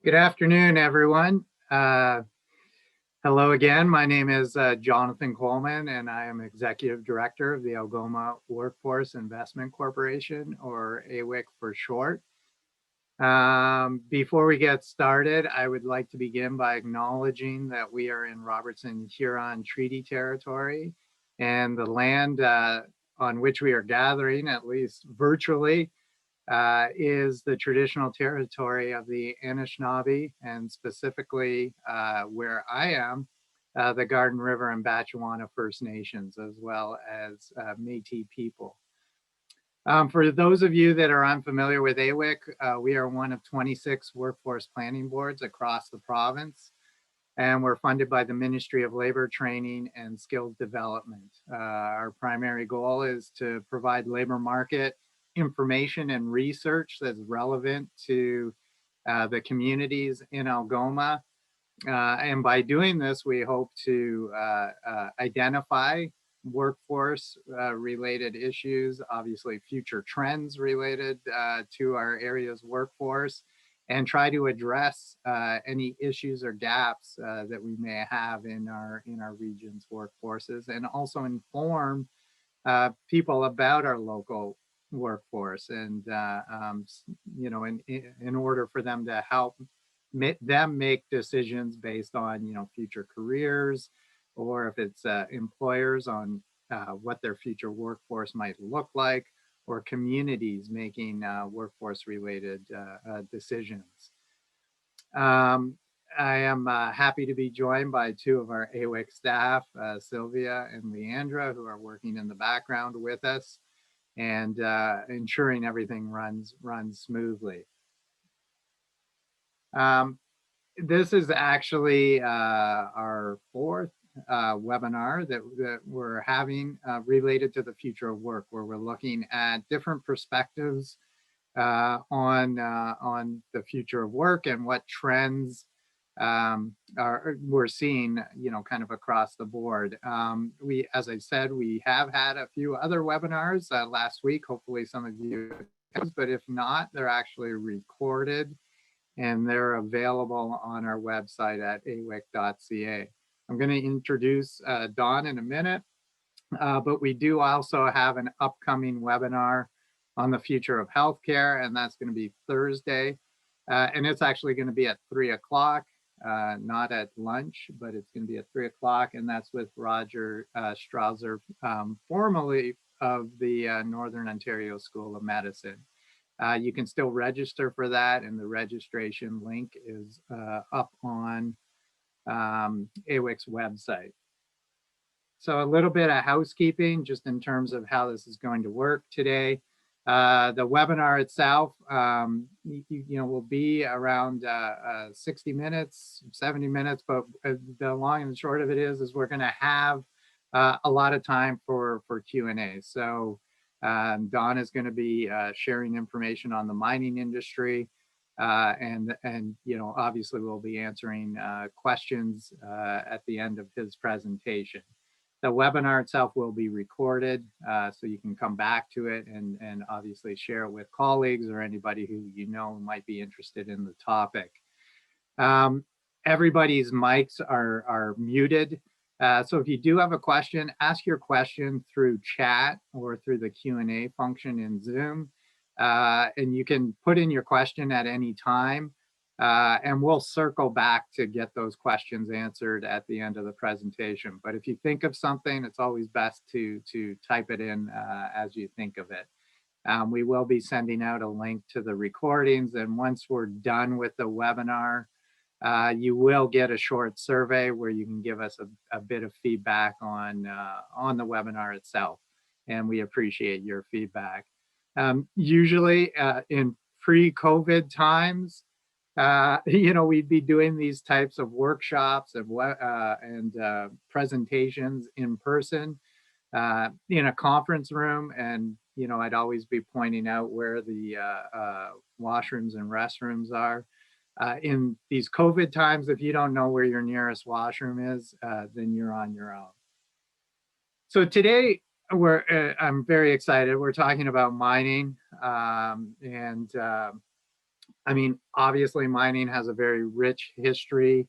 Good afternoon, everyone. Hello again. My name is Jonathan Coleman, and I am Executive Director of the Algoma Workforce Investment Corporation, or AWIC for short. Before we get started, I would like to begin by acknowledging that we are in Robertson Huron Treaty Territory, and the land on which we are gathering, at least virtually, is the traditional territory of the Anishinaabe, and specifically where I am, the Garden River and Batchewana First Nations, as well as Métis people. For those of you that are unfamiliar with AWIC, we are one of 26 workforce planning boards across the province, and we're funded by the Ministry of Labor, Training, and Skills Development. Our primary goal is to provide labor market information and research that's relevant to the communities in Algoma. And by doing this, we hope to identify workforce related issues, obviously future trends related to our area's workforce, and try to address any issues or gaps that we may have in our region's workforces, and also inform people about our local workforce, and you know, in order for them to help them make decisions based on, you know, future careers, or if it's employers on what their future workforce might look like, or communities making workforce related decisions. I am happy to be joined by two of our AWIC staff, Sylvia and Leandra, who are working in the background with us and ensuring everything runs smoothly. This is actually our fourth webinar that we're having related to the future of work, where we're looking at different perspectives on the future of work and what trends we're seeing, you know, kind of across the board. As I said, we have had a few other webinars last week. Hopefully some of you, but if not, they're actually recorded and they're available on our website at awic.ca. I'm going to introduce Don in a minute, but we do also have an upcoming webinar on the future of healthcare, and that's going to be Thursday, and it's actually going to be at 3 o'clock. not at lunch, but it's going to be at 3 o'clock, and that's with Roger Strauser, formerly of the Northern Ontario School of Medicine. You can still register for that, and the registration link is up on AWIC's website. So a little bit of housekeeping just in terms of how this is going to work today. The webinar itself, will be around 60 minutes, 70 minutes, but the long and short of it is we're going to have a lot of time for Q&A. So Don is going to be sharing information on the mining industry, and obviously we'll be answering questions at the end of his presentation. The webinar itself will be recorded, so you can come back to it and obviously share it with colleagues or anybody who might be interested in the topic. Everybody's mics are muted. So if you do have a question, ask your question through chat or through the Q&A function in Zoom. And you can put in your question at any time. And we'll circle back to get those questions answered at the end of the presentation. But if you think of something, it's always best to type it in as you think of it. We will be sending out a link to the recordings, and once we're done with the webinar, you will get a short survey where you can give us a bit of feedback on the webinar itself, and we appreciate your feedback. Usually in pre-COVID times, we'd be doing these types of workshops and presentations in person in a conference room, and I'd always be pointing out where the washrooms and restrooms are. In these COVID times, if you don't know where your nearest washroom is, then you're on your own. So today, I'm very excited. We're talking about mining, obviously mining has a very rich history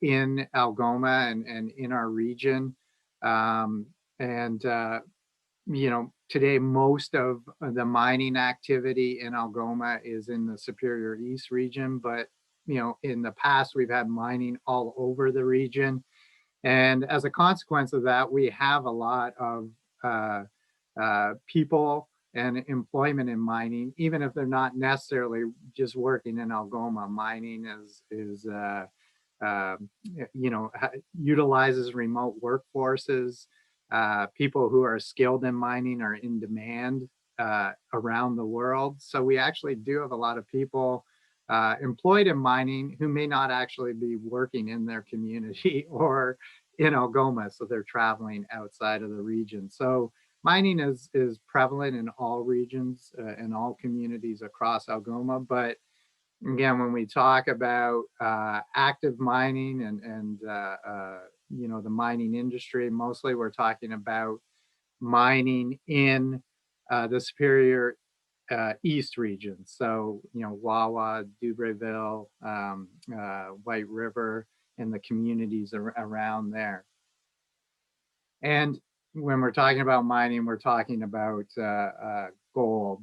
in Algoma and in our region. Today most of the mining activity in Algoma is in the Superior East region, but in the past we've had mining all over the region. And as a consequence of that, we have a lot of people and employment in mining, even if they're not necessarily just working in Algoma. Mining utilizes remote workforces. People who are skilled in mining are in demand around the world. So we actually do have a lot of people employed in mining who may not actually be working in their community or in Algoma, so they're traveling outside of the region. So mining is prevalent in all regions and all communities across Algoma. But again, when we talk about active mining and the mining industry, mostly we're talking about mining in the Superior East region. So, Wawa, Dubreuilville, White River, and the communities around there. And when we're talking about mining, we're talking about gold.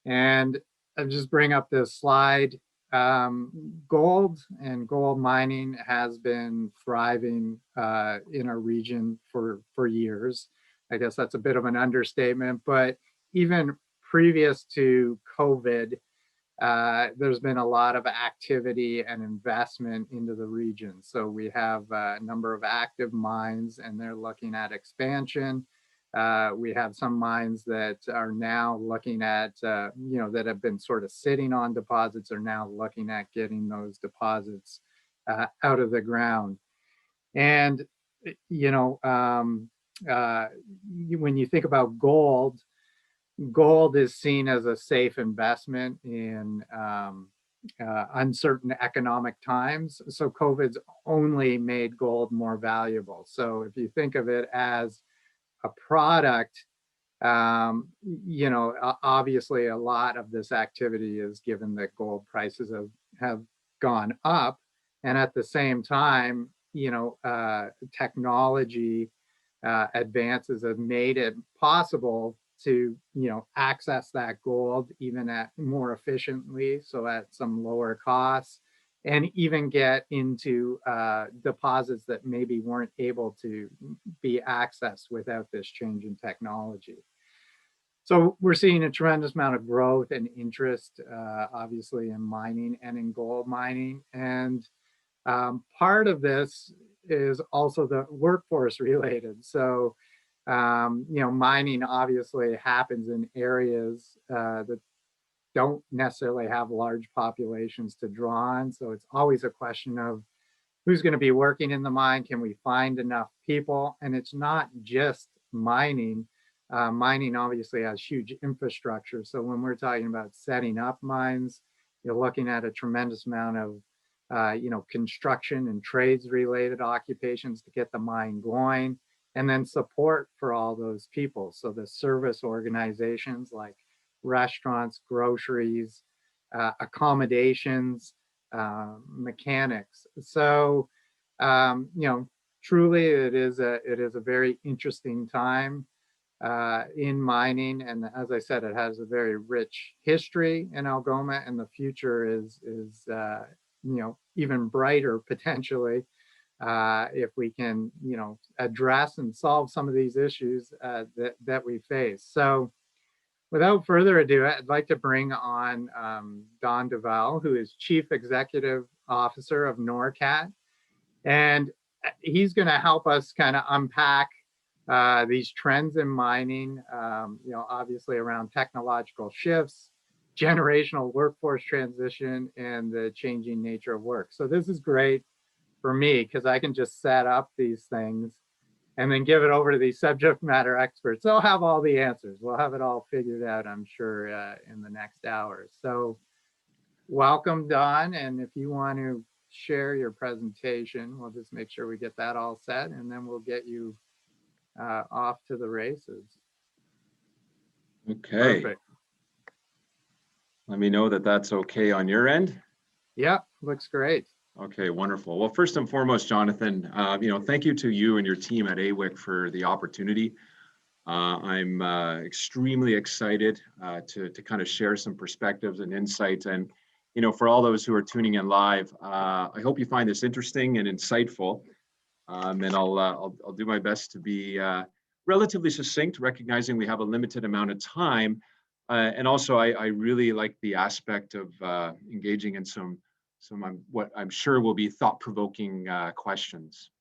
And I'll just bring up this slide. Gold and gold mining has been thriving in our region for years. I guess that's a bit of an understatement, but even previous to COVID, there's been a lot of activity and investment into the region. So we have a number of active mines, and they're looking at expansion. We have some mines that are now looking at, that have been sort of sitting on deposits, are now looking at getting those deposits out of the ground. And, when you think about gold, gold is seen as a safe investment in uncertain economic times. So COVID's only made gold more valuable. So if you think of it as a product, obviously a lot of this activity is given that gold prices have gone up. And at the same time, technology advances have made it possible to, access that gold even at more efficiently, so at some lower costs. and even get into deposits that maybe weren't able to be accessed without this change in technology. So we're seeing a tremendous amount of growth and interest, obviously, in mining and in gold mining. And part of this is also the workforce related. So, mining obviously happens in areas that don't necessarily have large populations to draw on. So it's always a question of who's going to be working in the mine? Can we find enough people? And it's not just mining. Mining obviously has huge infrastructure. So when we're talking about setting up mines, you're looking at a tremendous amount of construction and trades related occupations to get the mine going, and then support for all those people. So the service organizations like restaurants, groceries, accommodations, mechanics. So, truly it is a very interesting time in mining. And as I said, it has a very rich history in Algoma, and the future is even brighter potentially if we can, address and solve some of these issues that we face. So without further ado, I'd like to bring on Don Duval, who is Chief Executive Officer of NORCAT. And he's going to help us kind of unpack these trends in mining, obviously around technological shifts, generational workforce transition, and the changing nature of work. So this is great for me because I can just set up these things and then give it over to these subject matter experts. They'll have all the answers. We'll have it all figured out, I'm sure, in the next hour. So welcome, Don. And if you want to share your presentation, we'll just make sure we get that all set, and then we'll get you off to the races. Okay. Perfect. Let me know that that's okay on your end. Yeah, looks great. Okay, wonderful. Well, first and foremost, Jonathan, thank you to you and your team at AWIC for the opportunity. I'm extremely excited to kind of share some perspectives and insights. And, for all those who are tuning in live, I hope you find this interesting and insightful. And I'll do my best to be relatively succinct, recognizing we have a limited amount of time. And also, I really like the aspect of engaging in some what I'm sure will be thought-provoking questions.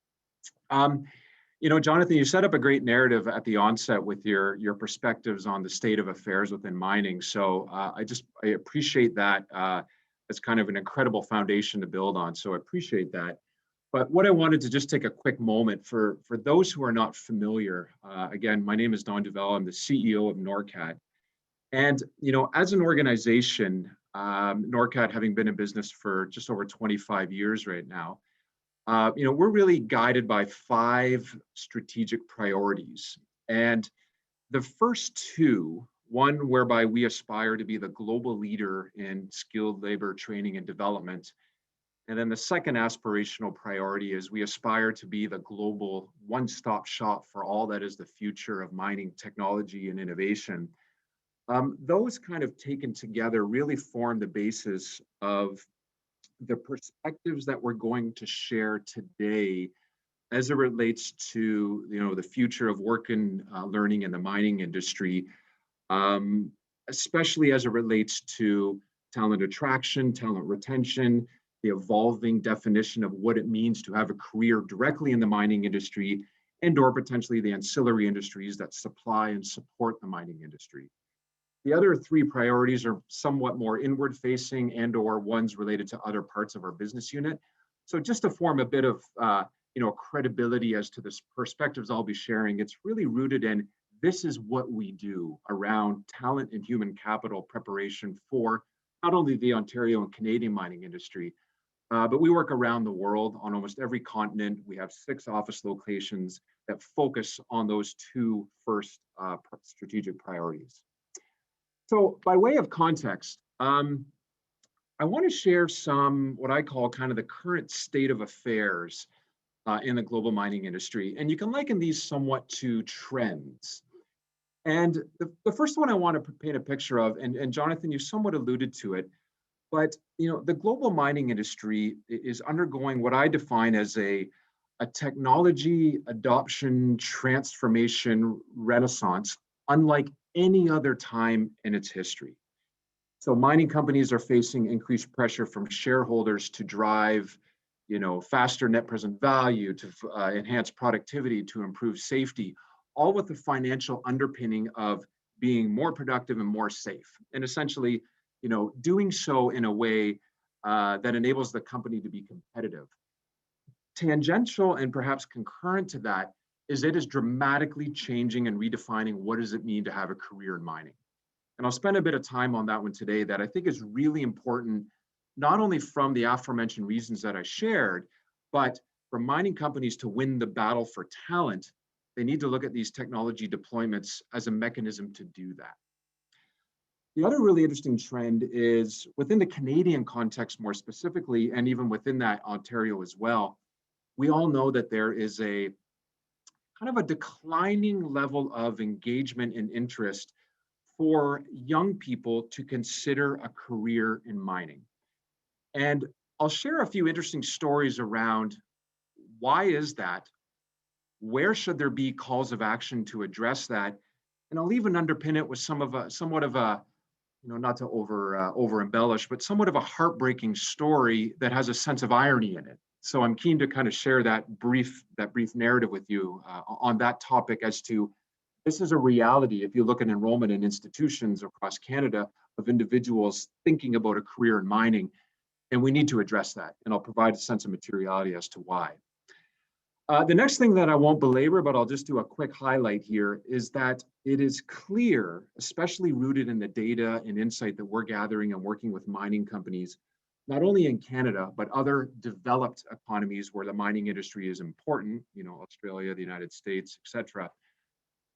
Jonathan, you set up a great narrative at the onset with your perspectives on the state of affairs within mining. So I appreciate that. It's kind of an incredible foundation to build on. So I appreciate that. But what I wanted to just take a quick moment for those who are not familiar. Again, my name is Don Duval. I'm the CEO of NORCAT. And, as an organization, NORCAT having been in business for just over 25 years right now, we're really guided by 5 strategic priorities. And the first 2, one whereby we aspire to be the global leader in skilled labor training and development. And then the second aspirational priority is we aspire to be the global one-stop shop for all that is the future of mining technology and innovation. Those kind of taken together really form the basis of the perspectives that we're going to share today as it relates to the future of work and learning in the mining industry, especially as it relates to talent attraction, talent retention, the evolving definition of what it means to have a career directly in the mining industry, and or potentially the ancillary industries that supply and support the mining industry. The other 3 priorities are somewhat more inward facing and or ones related to other parts of our business unit. So just to form a bit of credibility as to the perspectives I'll be sharing, it's really rooted in this is what we do around talent and human capital preparation for not only the Ontario and Canadian mining industry, but we work around the world on almost every continent. We have 6 office locations that focus on those 2 first strategic priorities. So by way of context, I want to share some what I call kind of the current state of affairs in the global mining industry. And you can liken these somewhat to trends. And the first one I want to paint a picture of, and Jonathan, you somewhat alluded to it, But the global mining industry is undergoing what I define as a technology adoption transformation renaissance, unlike any other time in its history. So mining companies are facing increased pressure from shareholders to drive, faster net present value, to enhance productivity, to improve safety, all with the financial underpinning of being more productive and more safe. And essentially, doing so in a way that enables the company to be competitive. Tangential and perhaps concurrent to that is it is dramatically changing and redefining what does it mean to have a career in mining. And I'll spend a bit of time on that one today that I think is really important, not only from the aforementioned reasons that I shared, but for mining companies to win the battle for talent, they need to look at these technology deployments as a mechanism to do that. The other really interesting trend is within the Canadian context more specifically, and even within that Ontario as well, we all know that there is a kind of a declining level of engagement and interest for young people to consider a career in mining. And I'll share a few interesting stories around why is that? Where should there be calls of action to address that? And I'll even underpin it with somewhat of a, not to over embellish, but somewhat of a heartbreaking story that has a sense of irony in it. So I'm keen to kind of share that brief narrative with you on that topic as to this is a reality if you look at enrollment in institutions across Canada of individuals thinking about a career in mining, and we need to address that. And I'll provide a sense of materiality as to why. The next thing that I won't belabor, but I'll just do a quick highlight here, is that it is clear, especially rooted in the data and insight that we're gathering and working with mining companies, not only in Canada, but other developed economies where the mining industry is important, Australia, the United States, et cetera,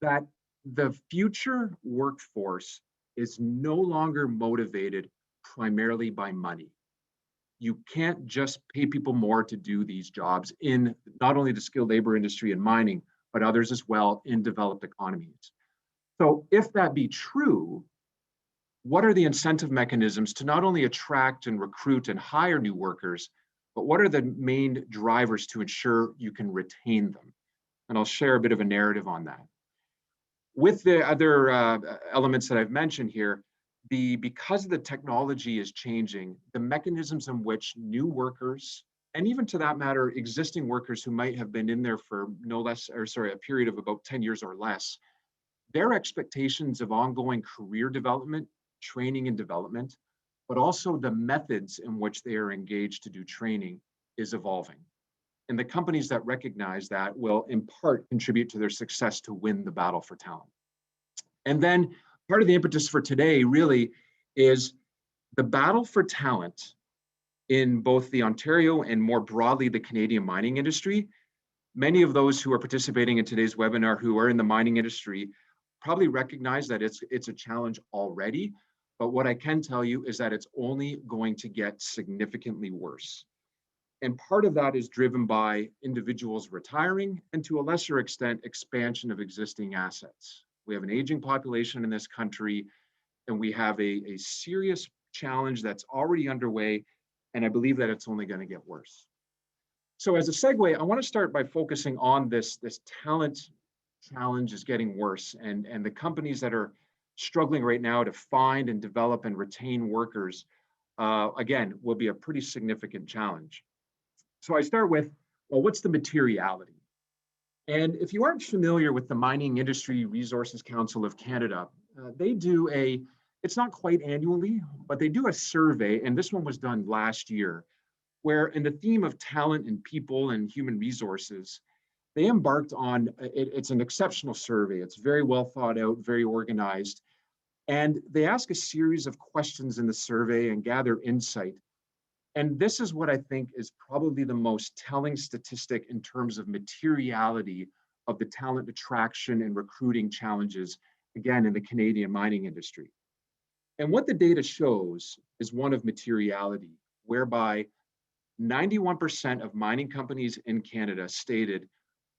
that the future workforce is no longer motivated primarily by money. You can't just pay people more to do these jobs in not only the skilled labor industry and mining, but others as well in developed economies. So if that be true, what are the incentive mechanisms to not only attract and recruit and hire new workers, but what are the main drivers to ensure you can retain them? And I'll share a bit of a narrative on that. With the other elements that I've mentioned here, because the technology is changing, the mechanisms in which new workers, and even to that matter, existing workers who might have been in there for a period of about 10 years or less, their expectations of ongoing career development, training and development, but also the methods in which they are engaged to do training is evolving. And the companies that recognize that will in part contribute to their success to win the battle for talent. And then part of the impetus for today really is the battle for talent in both the Ontario and more broadly the Canadian mining industry. Many of those who are participating in today's webinar who are in the mining industry probably recognize that it's a challenge already, but what I can tell you is that it's only going to get significantly worse. And part of that is driven by individuals retiring and to a lesser extent, expansion of existing assets. We have an aging population in this country, and we have a serious challenge that's already underway, and I believe that it's only going to get worse. So as a segue, I want to start by focusing on this talent challenge is getting worse, and the companies that are struggling right now to find and develop and retain workers, again, will be a pretty significant challenge. So I start with, well, what's the materiality? And if you aren't familiar with the Mining Industry Resources Council of Canada, they do it's not quite annually, but they do a survey, and this one was done last year, where in the theme of talent and people and human resources, they embarked on, it's an exceptional survey. It's very well thought out, very organized. And they ask a series of questions in the survey and gather insight. And this is what I think is probably the most telling statistic in terms of materiality of the talent attraction and recruiting challenges, again, in the Canadian mining industry. And what the data shows is one of materiality, whereby 91% of mining companies in Canada stated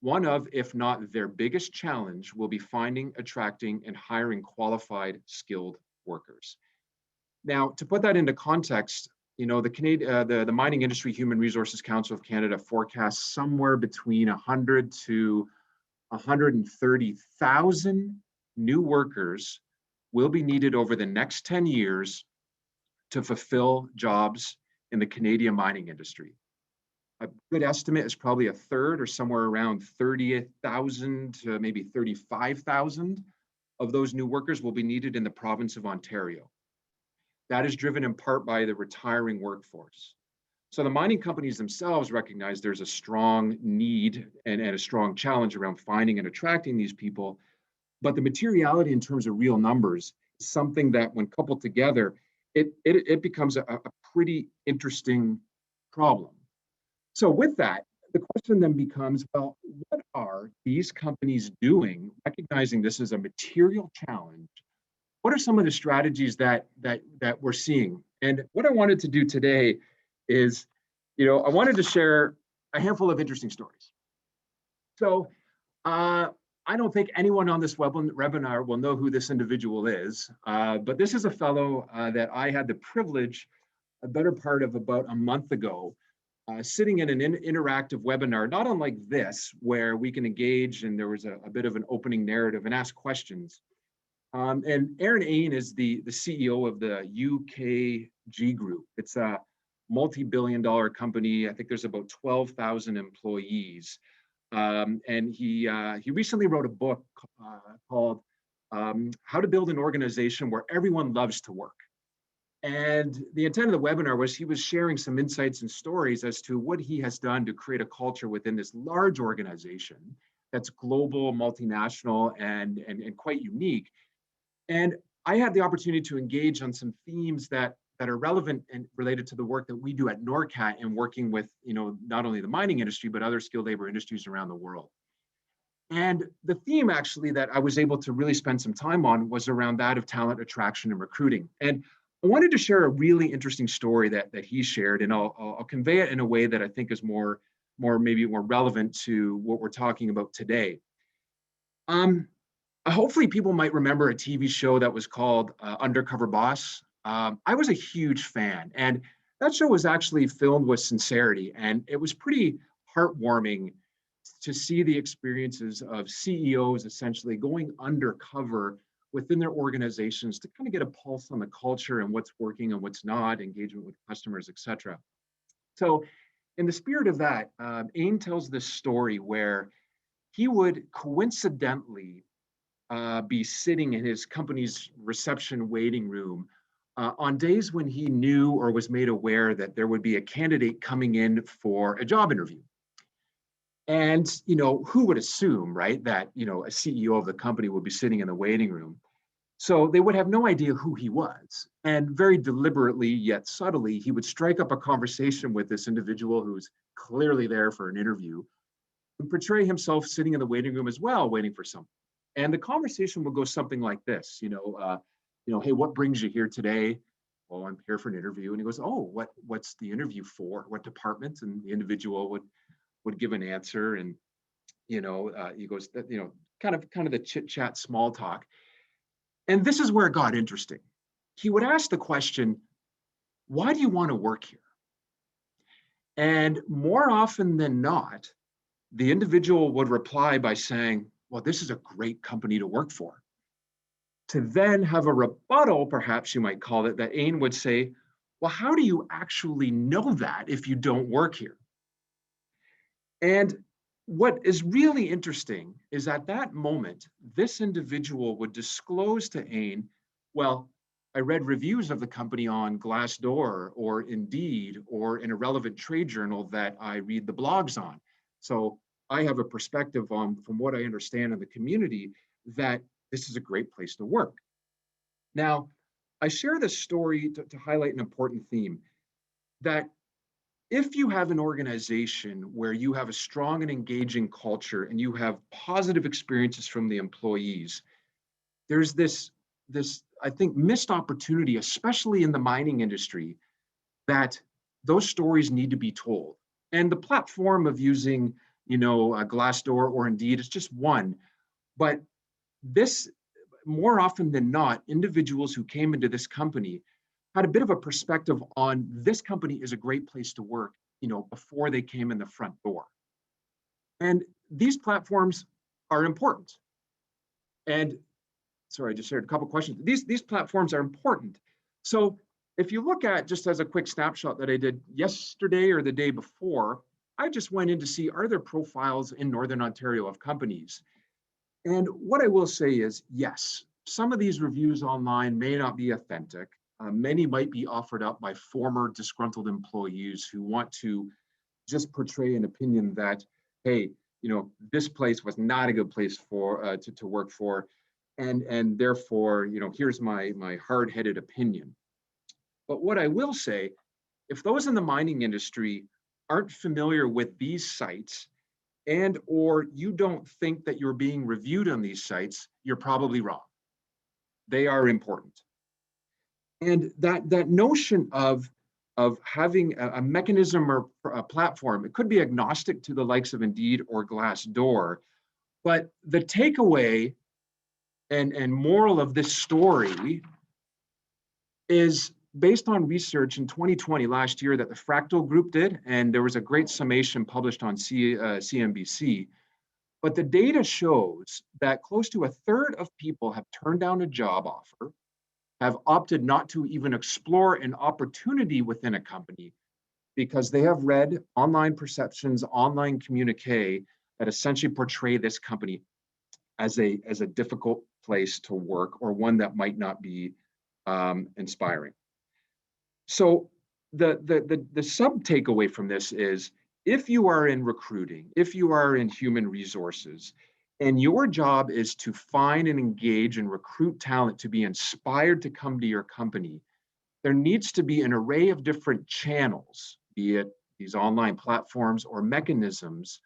one of, if not their biggest challenge, will be finding, attracting, and hiring qualified, skilled workers. Now, to put that into context, the Mining Industry Human Resources Council of Canada forecasts somewhere between 100 to 130,000 new workers will be needed over the next 10 years to fulfill jobs in the Canadian mining industry. A good estimate is probably a third, or somewhere around 30,000 to maybe 35,000 of those new workers will be needed in the province of Ontario. That is driven in part by the retiring workforce. So the mining companies themselves recognize there's a strong need and a strong challenge around finding and attracting these people. But the materiality in terms of real numbers is something that, when coupled together, it becomes a pretty interesting problem. So with that, the question then becomes, well, what are these companies doing, recognizing this is a material challenge? What are some of the strategies that we're seeing? And what I wanted to do today is, I wanted to share a handful of interesting stories. So I don't think anyone on this webinar will know who this individual is, but this is a fellow that I had the privilege, a better part of about a month ago, sitting in an interactive webinar, not unlike this, where we can engage, and there was a bit of an opening narrative and ask questions. And Aaron Ain is the CEO of the UKG Group. It's a multi-billion-dollar company. I think there's about 12,000 employees. And he recently wrote a book called How to Build an Organization Where Everyone Loves to Work. And the intent of the webinar was he was sharing some insights and stories as to what he has done to create a culture within this large organization that's global, multinational, and quite unique. And I had the opportunity to engage on some themes that are relevant and related to the work that we do at NORCAT and working with, not only the mining industry, but other skilled labor industries around the world. And the theme actually that I was able to really spend some time on was around that of talent attraction and recruiting. And I wanted to share a really interesting story that he shared, and I'll convey it in a way that I think is maybe more relevant to what we're talking about today. Hopefully people might remember a TV show that was called Undercover Boss. I was a huge fan, and that show was actually filmed with sincerity, and it was pretty heartwarming to see the experiences of CEOs essentially going undercover within their organizations to kind of get a pulse on the culture and what's working and what's not, engagement with customers, et cetera. So in the spirit of that, Ain tells this story where he would coincidentally be sitting in his company's reception waiting room on days when he knew or was made aware that there would be a candidate coming in for a job interview. And, who would assume, right, that, a CEO of the company would be sitting in the waiting room. So they would have no idea who he was. And very deliberately, yet subtly, he would strike up a conversation with this individual who's clearly there for an interview and portray himself sitting in the waiting room as well, waiting for something. And the conversation would go something like this, hey, what brings you here today? Well, I'm here for an interview. And he goes, oh, what's the interview for? What department? And the individual would give an answer. And, he goes, kind of the chit chat, small talk. And this is where it got interesting. He would ask the question, why do you want to work here? And more often than not, the individual would reply by saying, well, this is a great company to work for. To then have a rebuttal, perhaps you might call it, that Ain would say, well, how do you actually know that if you don't work here? And what is really interesting is at that moment, this individual would disclose to Ain, well, I read reviews of the company on Glassdoor or Indeed or in a relevant trade journal that I read the blogs on. So I have a perspective on, from what I understand in the community, that this is a great place to work. Now, I share this story to highlight an important theme, that if you have an organization where you have a strong and engaging culture and you have positive experiences from the employees, there's this I think, missed opportunity, especially in the mining industry, that those stories need to be told. And the platform of using, Glassdoor or Indeed is just one. But this, more often than not, individuals who came into this company had a bit of a perspective on this company is a great place to work, before they came in the front door. And these platforms are important. And sorry, I just shared a couple questions. These platforms are important. So if you look at, just as a quick snapshot that I did yesterday or the day before, I just went in to see, are there profiles in Northern Ontario of companies? And what I will say is, yes, some of these reviews online may not be authentic. Many might be offered up by former disgruntled employees who want to just portray an opinion that, hey, this place was not a good place for to work for, and therefore, here's my hard-headed opinion. But what I will say, if those in the mining industry aren't familiar with these sites, and or you don't think that you're being reviewed on these sites, you're probably wrong. They are important. And that notion of having a mechanism or a platform, it could be agnostic to the likes of Indeed or Glassdoor, but the takeaway and moral of this story is based on research in 2020, last year, that the Fractal Group did, and there was a great summation published on CNBC. But the data shows that close to a third of people have turned down a job offer, have opted not to even explore an opportunity within a company because they have read online perceptions, online communique that essentially portray this company as a difficult place to work, or one that might not be inspiring. So the sub takeaway from this is, if you are in recruiting, if you are in human resources, and your job is to find and engage and recruit talent to be inspired to come to your company, there needs to be an array of different channels, be it these online platforms or mechanisms,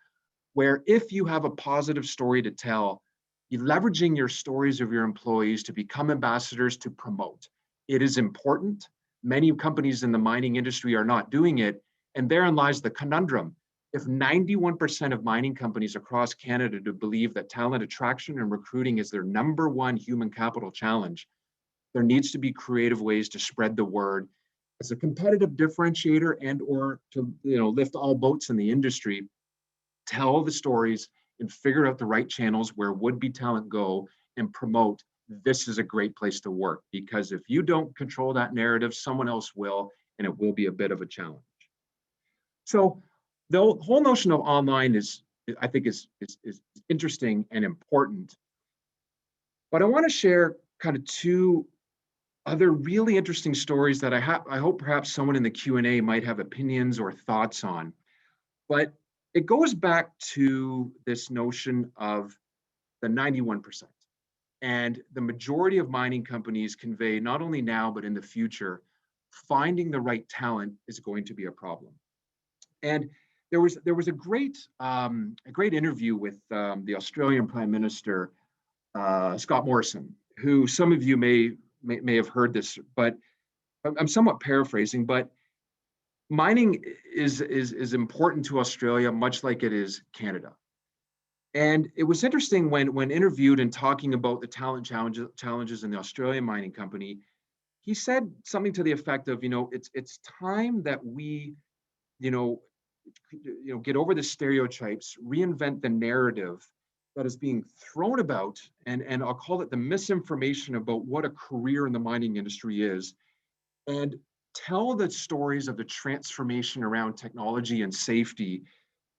where if you have a positive story to tell, you're leveraging your stories of your employees to become ambassadors to promote. It is important. Many companies in the mining industry are not doing it, and therein lies the conundrum. If 91% of mining companies across Canada do believe that talent attraction and recruiting is their number one human capital challenge, there needs to be creative ways to spread the word as a competitive differentiator, and or to lift all boats in the industry, tell the stories and figure out the right channels where would-be talent go and promote this is a great place to work. Because if you don't control that narrative, someone else will, and it will be a bit of a challenge. So the whole notion of online I think is interesting and important. But I want to share kind of two other really interesting stories that I hope perhaps someone in the Q&A might have opinions or thoughts on. But it goes back to this notion of the 91%. And the majority of mining companies convey, not only now, but in the future, finding the right talent is going to be a problem. And there was a great interview with the Australian Prime Minister, Scott Morrison, who some of you may have heard this, but I'm somewhat paraphrasing, but mining is important to Australia, much like it is Canada. And it was interesting when interviewed and talking about the talent challenges in the Australian mining company, he said something to the effect of, it's time that we, get over the stereotypes, reinvent the narrative that is being thrown about, and I'll call it the misinformation about what a career in the mining industry is, and tell the stories of the transformation around technology and safety,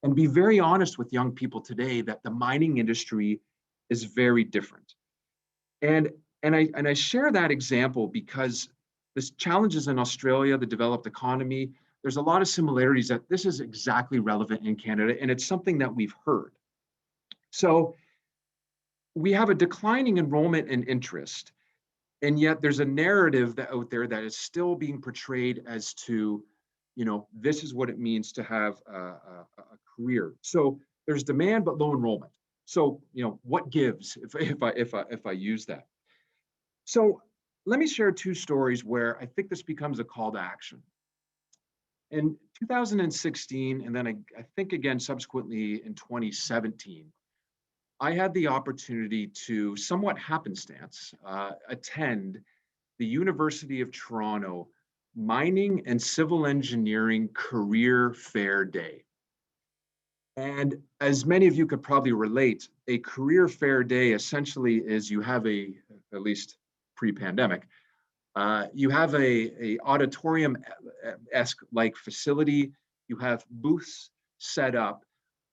and be very honest with young people today that the mining industry is very different. And I share that example because the challenges in Australia, the developed economy, there's a lot of similarities that this is exactly relevant in Canada, and it's something that we've heard. So we have a declining enrollment and interest, and yet there's a narrative out there that is still being portrayed as to, this is what it means to have a career. So there's demand but low enrollment. So what gives if I use that? So let me share two stories where I think this becomes a call to action. In 2016, and then I think again subsequently in 2017, I had the opportunity to, somewhat happenstance, attend the University of Toronto Mining and Civil Engineering Career Fair Day. And as many of you could probably relate, a career fair day essentially is you have at least pre-pandemic, you have a auditorium-esque like facility. You have booths set up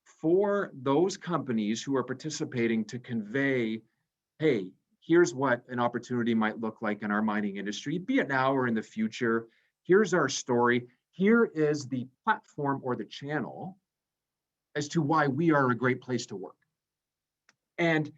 for those companies who are participating to convey, hey, here's what an opportunity might look like in our mining industry, be it now or in the future. Here's our story. Here is the platform or the channel as to why we are a great place to work. And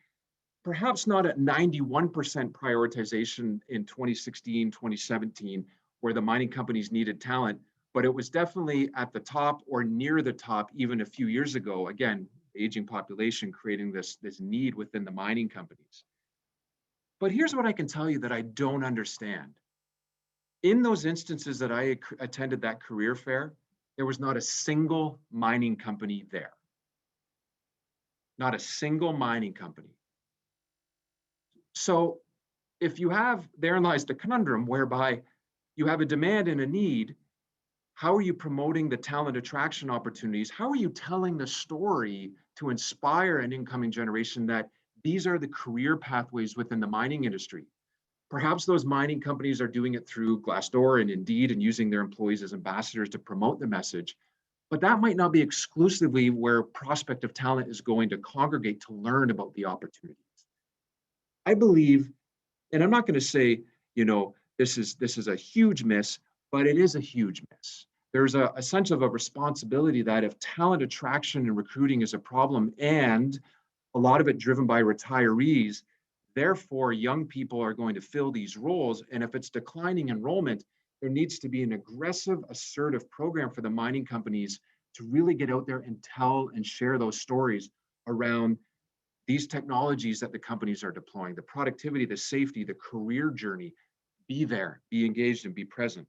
perhaps not at 91% prioritization in 2016, 2017, where the mining companies needed talent, but it was definitely at the top or near the top even a few years ago. Again, aging population creating this need within the mining companies. But here's what I can tell you that I don't understand. In those instances that I attended that career fair, there was not a single mining company there. Not a single mining company. So if you have, therein lies the conundrum whereby you have a demand and a need, how are you promoting the talent attraction opportunities? How are you telling the story to inspire an incoming generation that these are the career pathways within the mining industry? Perhaps those mining companies are doing it through Glassdoor and Indeed and using their employees as ambassadors to promote the message. But that might not be exclusively where prospective talent is going to congregate to learn about the opportunities. I believe, and I'm not going to say, this is a huge miss, but it is a huge miss. There's a sense of a responsibility that if talent attraction and recruiting is a problem, and a lot of it driven by retirees, therefore young people are going to fill these roles. And if it's declining enrollment, there needs to be an aggressive, assertive program for the mining companies to really get out there and tell and share those stories around these technologies that the companies are deploying, the productivity, the safety, the career journey. Be there, be engaged, and be present.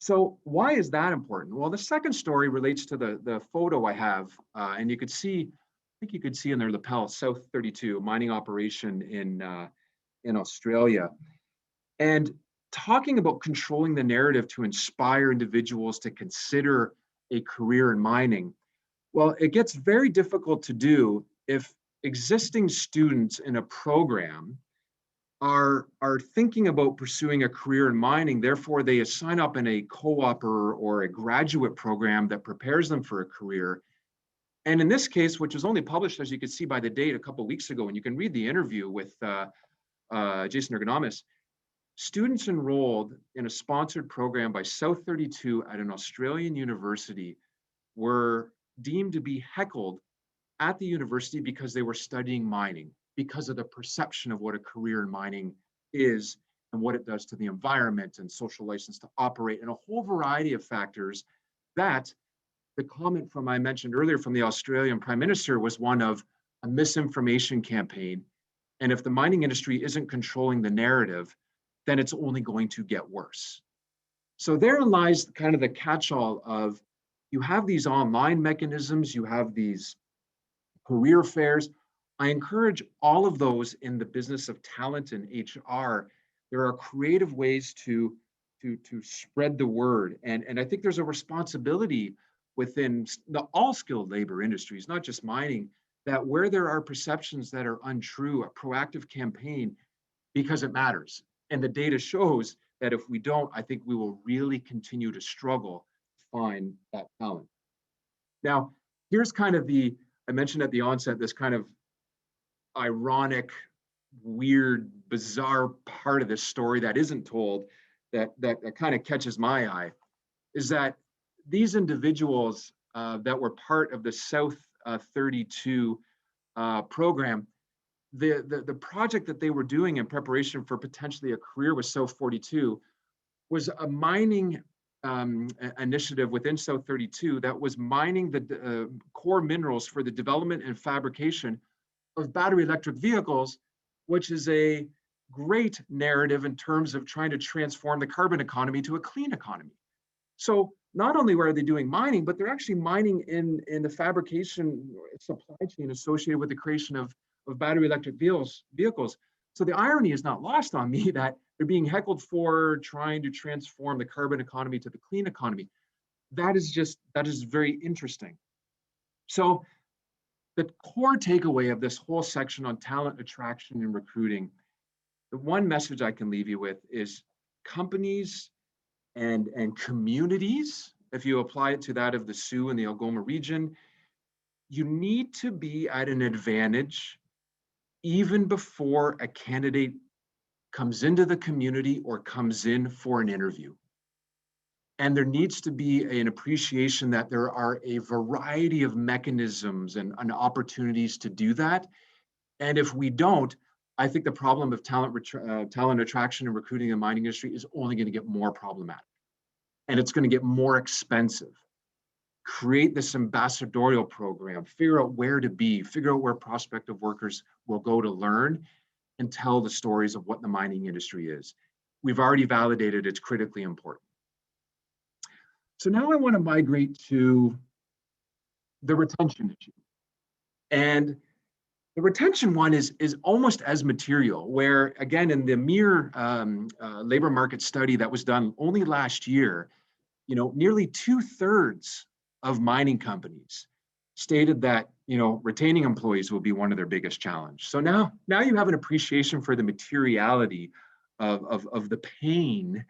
So why is that important? Well, the second story relates to the photo I have, and you could see, I think you could see in their lapel, South 32, mining operation in Australia. And talking about controlling the narrative to inspire individuals to consider a career in mining, well, it gets very difficult to do if existing students in a program are thinking about pursuing a career in mining. Therefore, they sign up in a co-op or a graduate program that prepares them for a career. And in this case, which was only published, as you can see by the date, a couple of weeks ago, and you can read the interview with Jason Ergonomus, students enrolled in a sponsored program by South 32 at an Australian university were deemed to be heckled at the university because they were studying mining, because of the perception of what a career in mining is and what it does to the environment and social license to operate, and a whole variety of factors. That the comment from I mentioned earlier from the Australian Prime Minister was one of a misinformation campaign. And if the mining industry isn't controlling the narrative, then it's only going to get worse. So therein lies kind of the catch-all of, you have these online mechanisms, you have these career fairs. I encourage all of those in the business of talent and HR. There are creative ways to spread the word. And I think there's a responsibility within all skilled labor industries, not just mining, that where there are perceptions that are untrue, a proactive campaign, because it matters. And the data shows that if we don't, I think we will really continue to struggle to find that talent. Now, here's kind of I mentioned at the onset, this kind of ironic, weird, bizarre part of this story that isn't told, that kind of catches my eye, is that these individuals that were part of the South 32 program, the project that they were doing in preparation for potentially a career with South 42 was a mining initiative within South 32 that was mining the core minerals for the development and fabrication of battery electric vehicles, which is a great narrative in terms of trying to transform the carbon economy to a clean economy. So not only are they doing mining, but they're actually mining in the fabrication supply chain associated with the creation of battery electric vehicles. So the irony is not lost on me that They're being heckled for trying to transform the carbon economy to the clean economy. That is very interesting. So the core takeaway of this whole section on talent attraction and recruiting, the one message I can leave you with is companies and communities, if you apply it to that of the Sioux and the Algoma region, you need to be at an advantage even before a candidate comes into the community or comes in for an interview. And there needs to be an appreciation that there are a variety of mechanisms and opportunities to do that. And if we don't, I think the problem of talent attraction and recruiting in the mining industry is only going to get more problematic. And it's going to get more expensive. Create this ambassadorial program, figure out where to be, figure out where prospective workers will go to learn, and tell the stories of what the mining industry is. We've already validated it's critically important. So now I want to migrate to the retention issue. And the retention one is almost as material, where again, in the mere labor market study that was done only last year, nearly 2/3 of mining companies stated that, retaining employees will be one of their biggest challenge. So now you have an appreciation for the materiality of the pain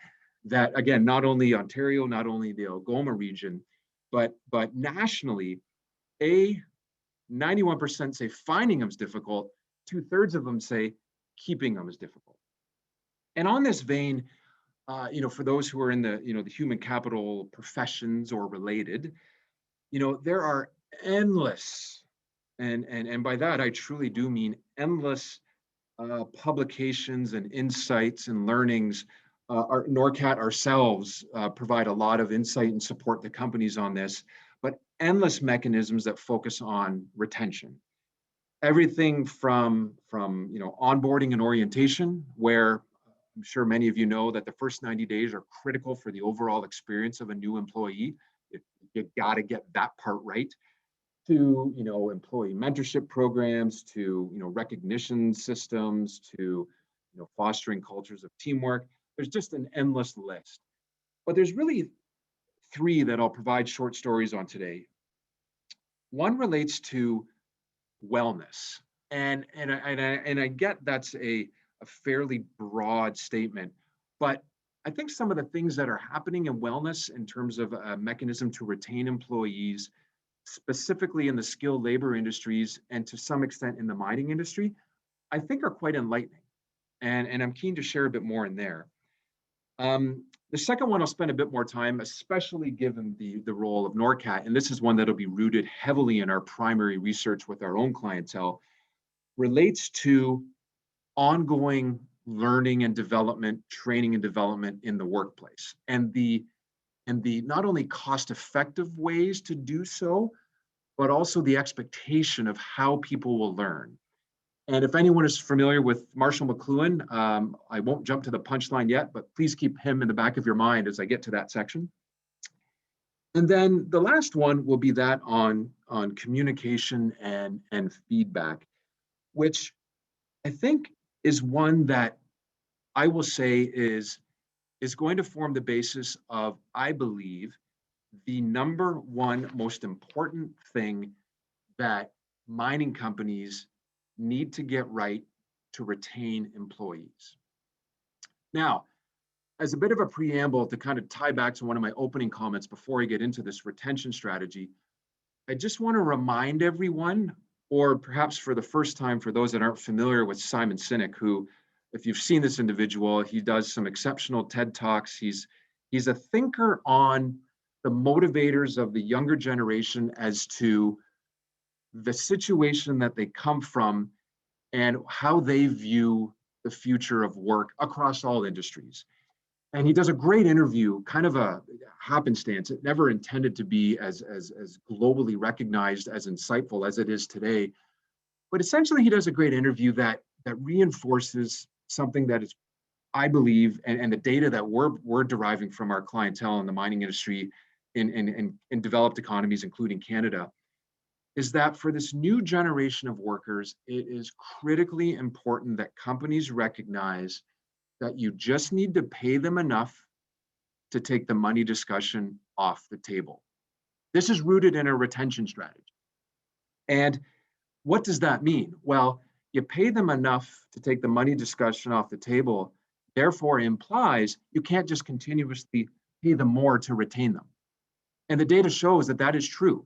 that, again, not only Ontario, not only the Algoma region, but nationally, 91% say finding them is difficult. 2/3 of them say keeping them is difficult. And on this vein, for those who are in the human capital professions or related, there are endless, and by that I truly do mean endless publications and insights and learnings. Our NORCAT ourselves provide a lot of insight and support the companies on this, but endless mechanisms that focus on retention. Everything from onboarding and orientation, where I'm sure many of you know that the first 90 days are critical for the overall experience of a new employee. You got to get that part right. To employee mentorship programs, to recognition systems, to fostering cultures of teamwork. There's just an endless list. But there's really three that I'll provide short stories on today. One relates to wellness, and I get that's a fairly broad statement, but I think some of the things that are happening in wellness in terms of a mechanism to retain employees, specifically in the skilled labor industries and to some extent in the mining industry, I think are quite enlightening. And I'm keen to share a bit more in there. The second one I'll spend a bit more time, especially given the role of NORCAT, and this is one that'll be rooted heavily in our primary research with our own clientele, relates to ongoing learning and development, training and development in the workplace, and the not only cost-effective ways to do so, but also the expectation of how people will learn. And if anyone is familiar with Marshall McLuhan, I won't jump to the punchline yet, but please keep him in the back of your mind as I get to that section. And then the last one will be that on communication and feedback, which I think is one that I will say is going to form the basis of, I believe, the number one most important thing that mining companies need to get right to retain employees. Now, as a bit of a preamble to kind of tie back to one of my opening comments before I get into this retention strategy, I just want to remind everyone, or perhaps for the first time for those that aren't familiar with Simon Sinek, who, if you've seen this individual, he does some exceptional TED Talks. He's a thinker on the motivators of the younger generation as to the situation that they come from and how they view the future of work across all industries. And he does a great interview, kind of a happenstance. It never intended to be as globally recognized, as insightful as it is today. But essentially, he does a great interview that reinforces something that is, I believe, and the data that we're deriving from our clientele in the mining industry in developed economies, including Canada, is that for this new generation of workers, it is critically important that companies recognize that you just need to pay them enough to take the money discussion off the table. This is rooted in a retention strategy. And what does that mean? Well, you pay them enough to take the money discussion off the table, therefore implies you can't just continuously pay them more to retain them. And the data shows that that is true.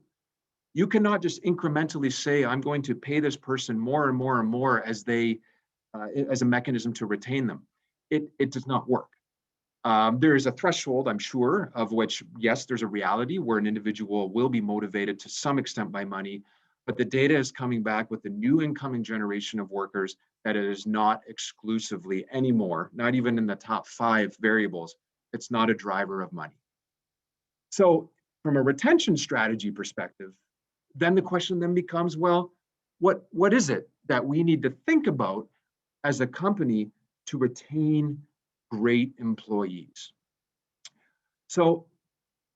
You cannot just incrementally say, I'm going to pay this person more and more and more as as a mechanism to retain them. It does not work. There is a threshold, I'm sure, of which, yes, there's a reality where an individual will be motivated to some extent by money, but the data is coming back with the new incoming generation of workers that it is not exclusively anymore, not even in the top 5 variables. It's not a driver of money. So from a retention strategy perspective, then the question then becomes, well, what is it that we need to think about as a company to retain great employees? So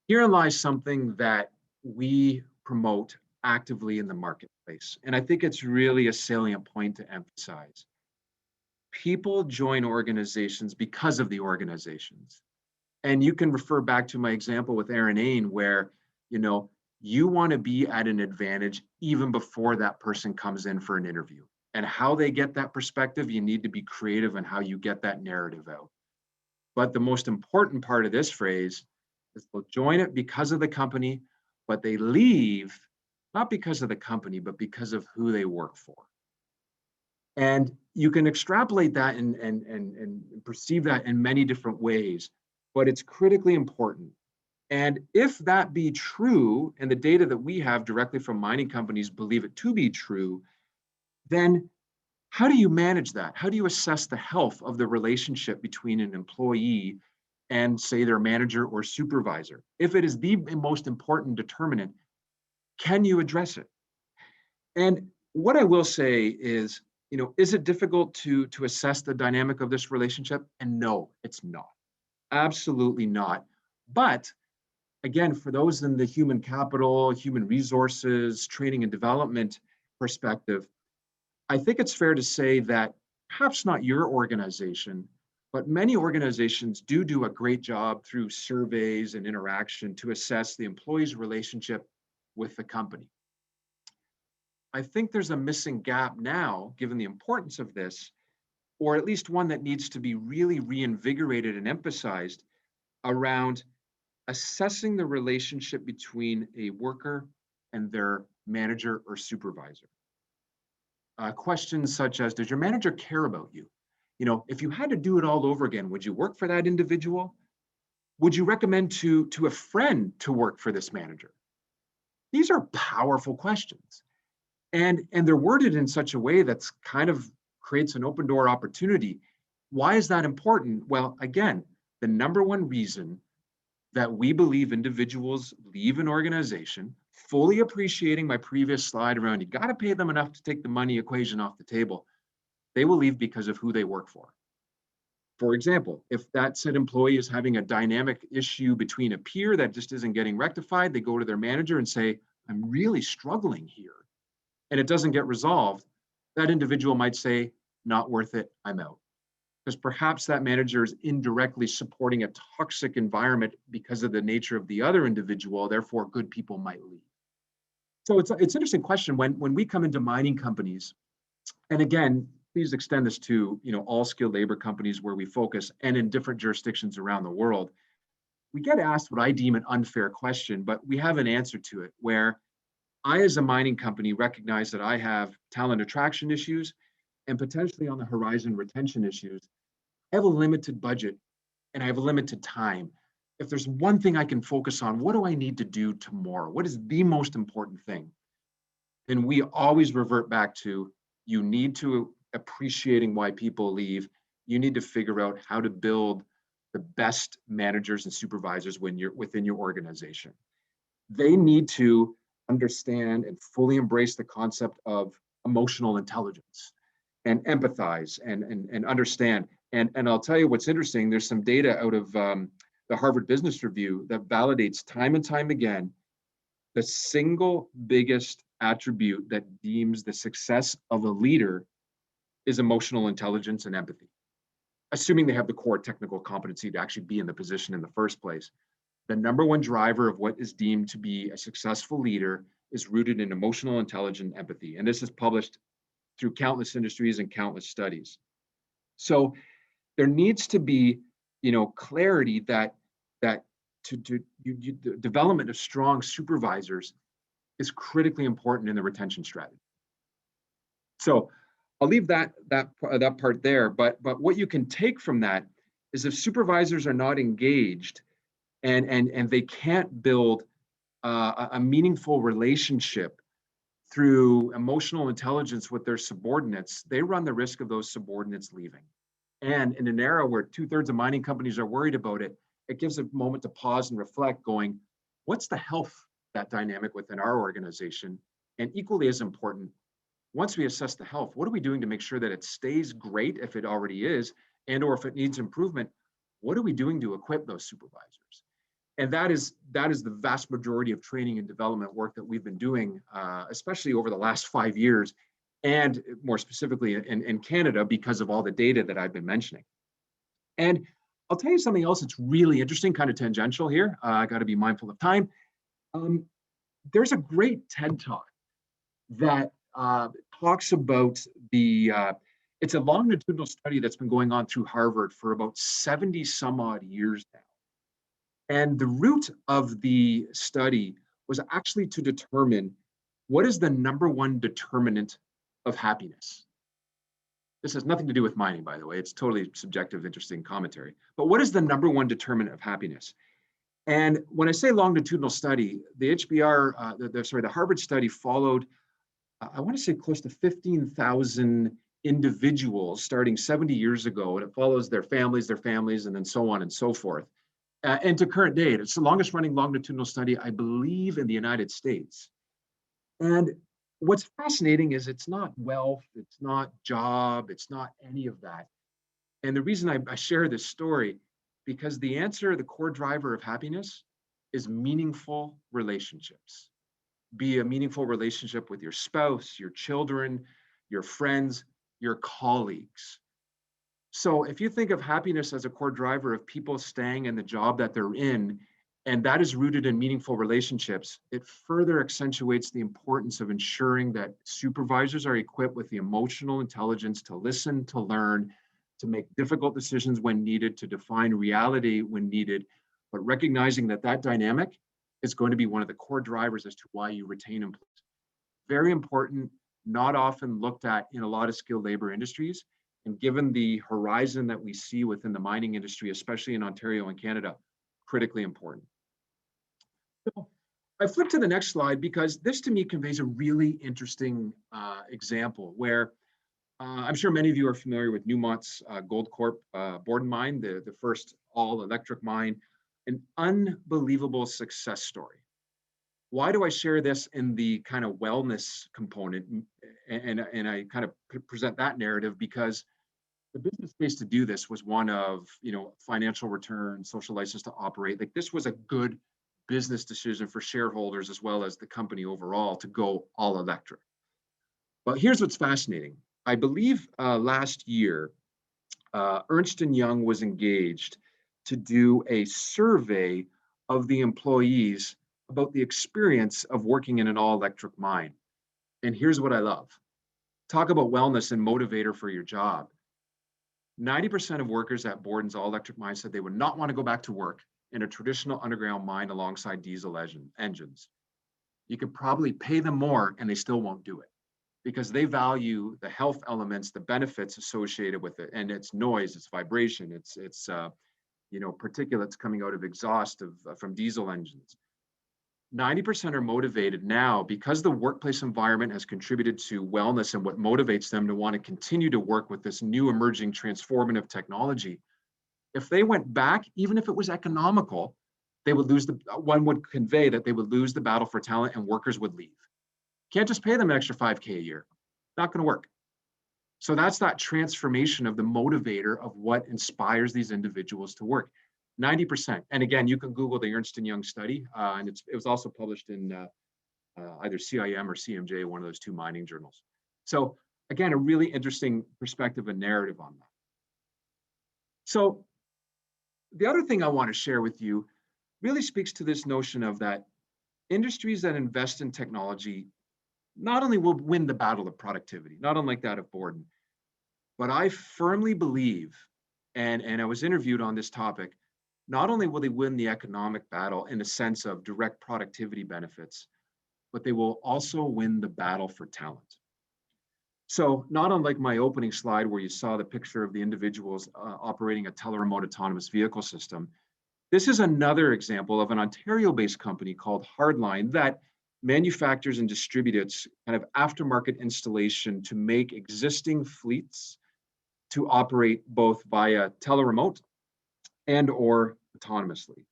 herein lies something that we promote actively in the marketplace. And I think it's really a salient point to emphasize. People join organizations because of the organizations. And you can refer back to my example with Aaron Ain, where, you want to be at an advantage even before that person comes in for an interview. And how they get that perspective, you need to be creative in how you get that narrative out. But the most important part of this phrase is they'll join it because of the company, but they leave not because of the company, but because of who they work for. And you can extrapolate that and perceive that in many different ways, but it's critically important. And if that be true, and the data that we have directly from mining companies believe it to be true, then how do you manage that? How do you assess the health of the relationship between an employee and, say, their manager or supervisor? If it is the most important determinant, can you address it? And what I will say is, is it difficult to assess the dynamic of this relationship? And no, it's not. Absolutely not. But again, for those in the human capital, human resources, training and development perspective, I think it's fair to say that perhaps not your organization, but many organizations do a great job through surveys and interaction to assess the employee's relationship with the company. I think there's a missing gap now, given the importance of this, or at least one that needs to be really reinvigorated and emphasized around assessing the relationship between a worker and their manager or supervisor. Questions such as, does your manager care about you? If you had to do it all over again, would you work for that individual? Would you recommend to a friend to work for this manager? These are powerful questions. And they're worded in such a way that's kind of creates an open door opportunity. Why is that important? Well, again, the number one reason that we believe individuals leave an organization, fully appreciating my previous slide around you got to pay them enough to take the money equation off the table, they will leave because of who they work for. For example, if that said employee is having a dynamic issue between a peer that just isn't getting rectified, they go to their manager and say, I'm really struggling here, and it doesn't get resolved, that individual might say, not worth it, I'm out. Because perhaps that manager is indirectly supporting a toxic environment because of the nature of the other individual, therefore good people might leave. So it's an interesting question when we come into mining companies, and again, please extend this to all skilled labor companies where we focus and in different jurisdictions around the world. We get asked what I deem an unfair question, but we have an answer to it where I, as a mining company, recognize that I have talent attraction issues and potentially on the horizon retention issues. I have a limited budget and I have a limited time. If there's one thing I can focus on, what do I need to do tomorrow? What is the most important thing? Then we always revert back to, you need to appreciating why people leave. You need to figure out how to build the best managers and supervisors when you're within your organization. They need to understand and fully embrace the concept of emotional intelligence and empathize and understand. And I'll tell you what's interesting, there's some data out of the Harvard Business Review that validates time and time again the single biggest attribute that deems the success of a leader is emotional intelligence and empathy. assuming they have the core technical competency to actually be in the position in the first place. The number one driver of what is deemed to be a successful leader is rooted in emotional intelligence and empathy. And this is published through countless industries and countless studies. So there needs to be, clarity that the development of strong supervisors is critically important in the retention strategy. So I'll leave that part there. But what you can take from that is if supervisors are not engaged and they can't build a meaningful relationship through emotional intelligence with their subordinates, they run the risk of those subordinates leaving. And in an era where 2/3 of mining companies are worried about it, it gives a moment to pause and reflect, going, what's the health of that dynamic within our organization? And equally as important, once we assess the health, what are we doing to make sure that it stays great if it already is, and or if it needs improvement, what are we doing to equip those supervisors? And that is the vast majority of training and development work that we've been doing, especially over the last 5 years, and more specifically in Canada because of all the data that I've been mentioning. And I'll tell you something else that's really interesting, kind of tangential here. I got to be mindful of time. There's a great TED Talk that talks about it's a longitudinal study that's been going on through Harvard for about 70 some odd years now. And the root of the study was actually to determine what is the number one determinant of happiness. This has nothing to do with mining, by the way. It's totally subjective, interesting commentary. But what is the number one determinant of happiness? And when I say longitudinal study, the the Harvard study followed, I want to say close to 15,000 individuals starting 70 years ago, and it follows their families, and then so on and so forth. And to current date, it's the longest running longitudinal study, I believe, in the United States. And what's fascinating is it's not wealth, it's not job, it's not any of that. And the reason I share this story, because the answer, the core driver of happiness, is meaningful relationships. Be a meaningful relationship with your spouse, your children, your friends, your colleagues. So if you think of happiness as a core driver of people staying in the job that they're in, and that is rooted in meaningful relationships, it further accentuates the importance of ensuring that supervisors are equipped with the emotional intelligence to listen, to learn, to make difficult decisions when needed, to define reality when needed, but recognizing that that dynamic is going to be one of the core drivers as to why you retain employees. Very important, not often looked at in a lot of skilled labor industries. And given the horizon that we see within the mining industry, especially in Ontario and Canada, critically important. So I flip to the next slide because this to me conveys a really interesting example where I'm sure many of you are familiar with Newmont's Goldcorp Borden mine, the first all-electric mine, an unbelievable success story. Why do I share this in the kind of wellness component? And I kind of present that narrative because the business case to do this was one of, financial return, social license to operate. Like this was a good business decision for shareholders as well as the company overall to go all electric. But here's what's fascinating. I believe last year, Ernst & Young was engaged to do a survey of the employees about the experience of working in an all-electric mine. And here's what I love. Talk about wellness and motivator for your job. 90% of workers at Borden's all-electric mine said they would not want to go back to work in a traditional underground mine alongside diesel engines. You could probably pay them more and they still won't do it because they value the health elements, the benefits associated with it, and its noise, its vibration, its particulates coming out of exhaust from diesel engines. 90% are motivated now because the workplace environment has contributed to wellness and what motivates them to want to continue to work with this new emerging transformative technology. If they went back, even if it was economical, they would one would convey that they would lose the battle for talent and workers would leave. Can't just pay them an extra $5K a year. Not going to work. So that's that transformation of the motivator of what inspires these individuals to work. 90%. And again, you can Google the Ernst & Young study, and it was also published in either CIM or CMJ, one of those two mining journals. So again, a really interesting perspective and narrative on that. So the other thing I want to share with you really speaks to this notion of that industries that invest in technology not only will win the battle of productivity, not unlike that of Borden, but I firmly believe, and I was interviewed on this topic, not only will they win the economic battle in the sense of direct productivity benefits, but they will also win the battle for talent. So, not unlike my opening slide where you saw the picture of the individuals operating a teleremote autonomous vehicle system, this is another example of an Ontario-based company called Hardline that manufactures and distributes kind of aftermarket installation to make existing fleets to operate both via teleremote and or autonomously.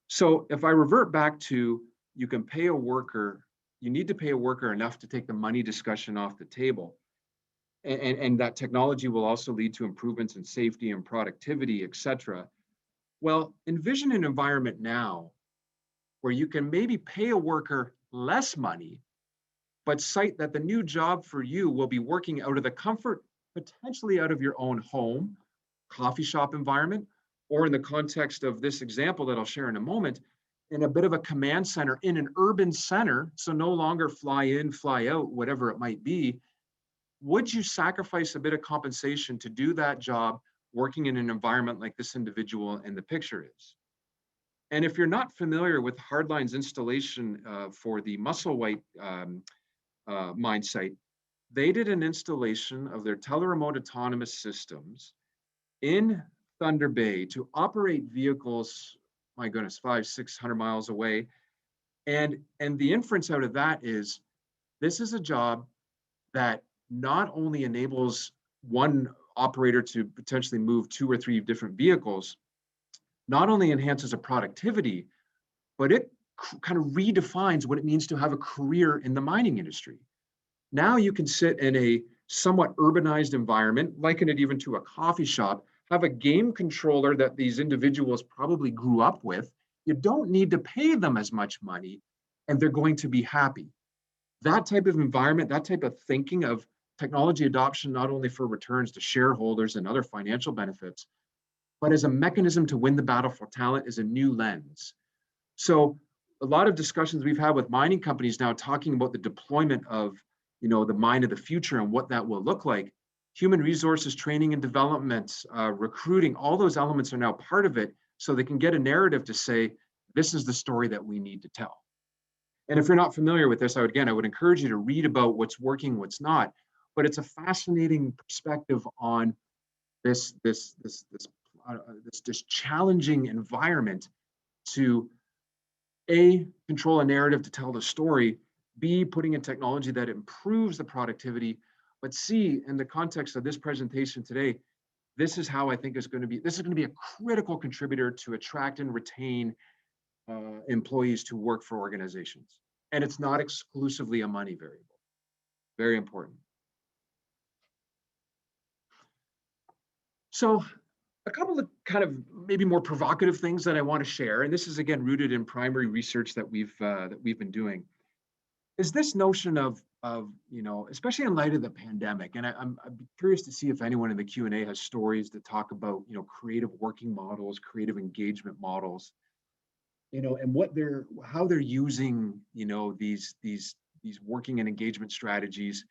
So if I revert back to you can pay a worker, you need to pay a worker enough to take the money discussion off the table. And that technology will also lead to improvements in safety and productivity, et cetera. Well, envision an environment now where you can maybe pay a worker less money, but cite that the new job for you will be working out of the comfort, potentially out of your own home, coffee shop environment, or in the context of this example that I'll share in a moment, in a bit of a command center in an urban center, so no longer fly in, fly out, whatever it might be. Would you sacrifice a bit of compensation to do that job working in an environment like this individual in the picture is? And if you're not familiar with Hardline's installation for the Musselwhite mine site, they did an installation of their teleremote autonomous systems in Thunder Bay to operate vehicles, my goodness, 500-600 miles away. And the inference out of that is this is a job that not only enables one operator to potentially move 2 or 3 different vehicles, not only enhances a productivity, but it kind of redefines what it means to have a career in the mining industry. Now you can sit in a somewhat urbanized environment, liken it even to a coffee shop, have a game controller that these individuals probably grew up with. You don't need to pay them as much money, and they're going to be happy. That type of environment, that type of thinking of technology adoption, not only for returns to shareholders and other financial benefits, but as a mechanism to win the battle for talent is a new lens. So a lot of discussions we've had with mining companies now talking about the deployment of, the mine of the future and what that will look like. Human resources, training and development, recruiting, all those elements are now part of it, so they can get a narrative to say, this is the story that we need to tell. And if you're not familiar with this, I would encourage you to read about what's working, what's not. But it's a fascinating perspective on this challenging environment to A, control a narrative to tell the story, B, putting in technology that improves the productivity, but C, in the context of this presentation today, this is how I think this is going to be a critical contributor to attract and retain employees to work for organizations. And it's not exclusively a money variable. Very important. So a couple of kind of maybe more provocative things that I want to share, and this is again rooted in primary research that we've been doing, is this notion of especially in light of the pandemic. And I'd be curious to see if anyone in the Q&A has stories to talk about creative working models, creative engagement models, and how they're using these working and engagement strategies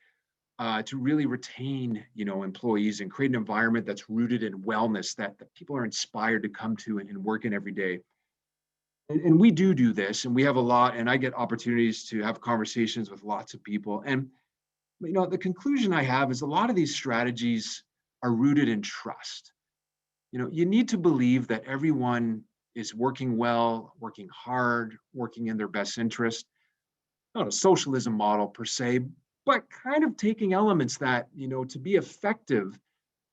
to really retain employees and create an environment that's rooted in wellness that people are inspired to come to and work in every day. And we do this, and we have a lot, and I get opportunities to have conversations with lots of people. And the conclusion I have is a lot of these strategies are rooted in trust. You need to believe that everyone is working well, working hard, working in their best interest. Not a socialism model per se, but kind of taking elements that, to be effective,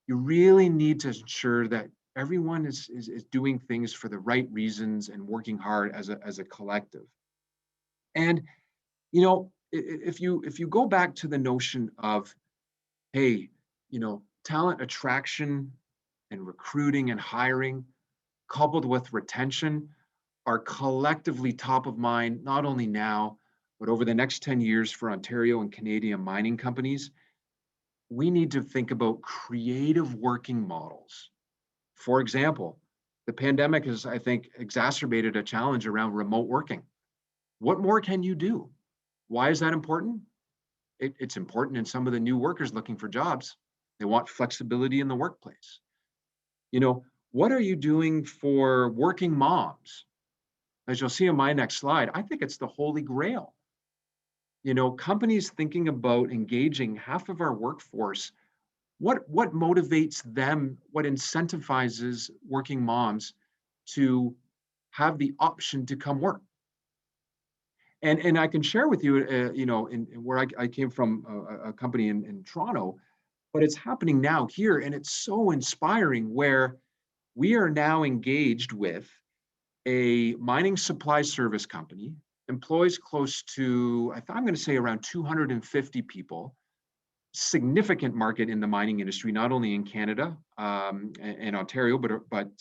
you really need to ensure that everyone is doing things for the right reasons and working hard as a collective. And, if you go back to the notion of, hey, talent attraction and recruiting and hiring coupled with retention are collectively top of mind, not only now, but over the next 10 years for Ontario and Canadian mining companies, we need to think about creative working models For example, the pandemic has, I think, exacerbated a challenge around remote working. What more can you do? Why is that important? It's important in some of the new workers looking for jobs. They want flexibility in the workplace. You know, what are you doing for working moms? As you'll see on my next slide, I think it's the holy grail. You know, companies thinking about engaging half of our workforce, what motivates them, what incentivizes working moms to have the option to come work? And I can share with you, you know, in where I came from, a company in Toronto, but it's happening now here, and it's so inspiring where we are now engaged with a mining supply service company, employs close to, I'm going to say around 250 people, significant market in the mining industry, not only in Canada and Ontario, but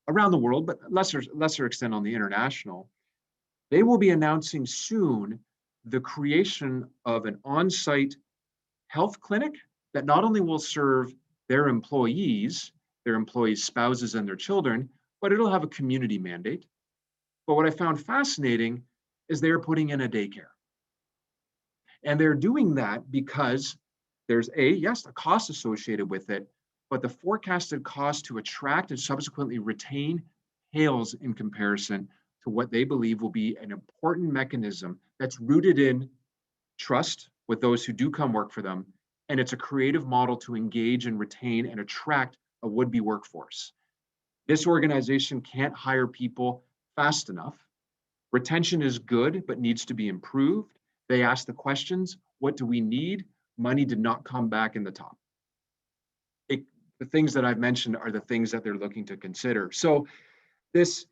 around the world, but lesser extent on the international. They will be announcing soon the creation of an on-site health clinic that not only will serve their employees, spouses, and their children, but it'll have a community mandate. But what I found fascinating is they're putting in a daycare. And they're doing that because there's yes, a cost associated with it, but the forecasted cost to attract and subsequently retain pales in comparison to what they believe will be an important mechanism that's rooted in trust with those who do come work for them. And it's a creative model to engage and retain and attract a would-be workforce. This organization can't hire people fast enough. Retention is good, but needs to be improved. They ask the questions, what do we need? Money did not come back in the top. The things that I've mentioned are the things that they're looking to consider. So this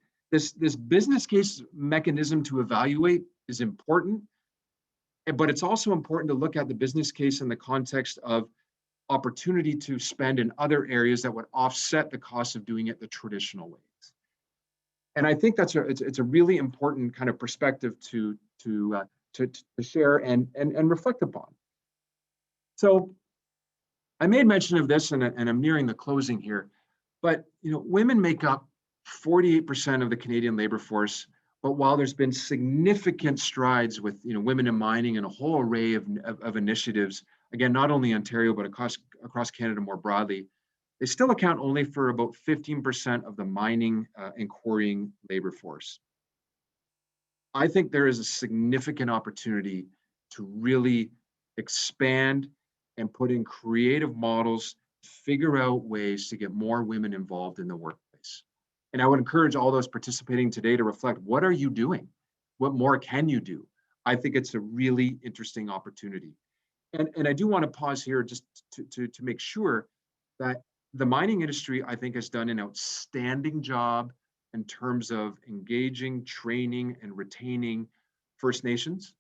business case mechanism to evaluate is important, but it's also important to look at the business case in the context of opportunity to spend in other areas that would offset the cost of doing it the traditional ways. And I think it's a really important kind of perspective to share and reflect upon. So I made mention of this, and I'm nearing the closing here, but you know, women make up 48% of the Canadian labor force. But while there's been significant strides with women in mining and a whole array of initiatives, again, not only Ontario but across Canada more broadly, they still account only for about 15% of the mining and quarrying labor force. I think there is a significant opportunity to really expand and put in creative models, figure out ways to get more women involved in the workplace. And I would encourage all those participating today to reflect, what are you doing? What more can you do? I think it's a really interesting opportunity. And I do want to pause here just to make sure that the mining industry, I think, has done an outstanding job in terms of engaging, training, and retaining First Nations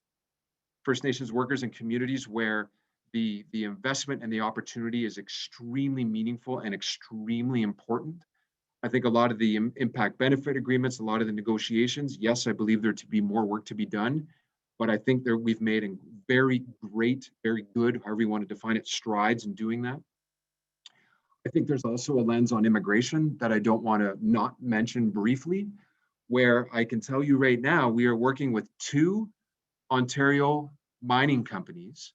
workers and communities where the investment and the opportunity is extremely meaningful and extremely important. I think a lot of the impact benefit agreements, a lot of the negotiations, yes, I believe there to be more work to be done, but I think we've made a very great, very good, however you want to define it, strides in doing that. I think there's also a lens on immigration that I don't want to not mention briefly, where I can tell you right now, we are working with 2 Ontario mining companies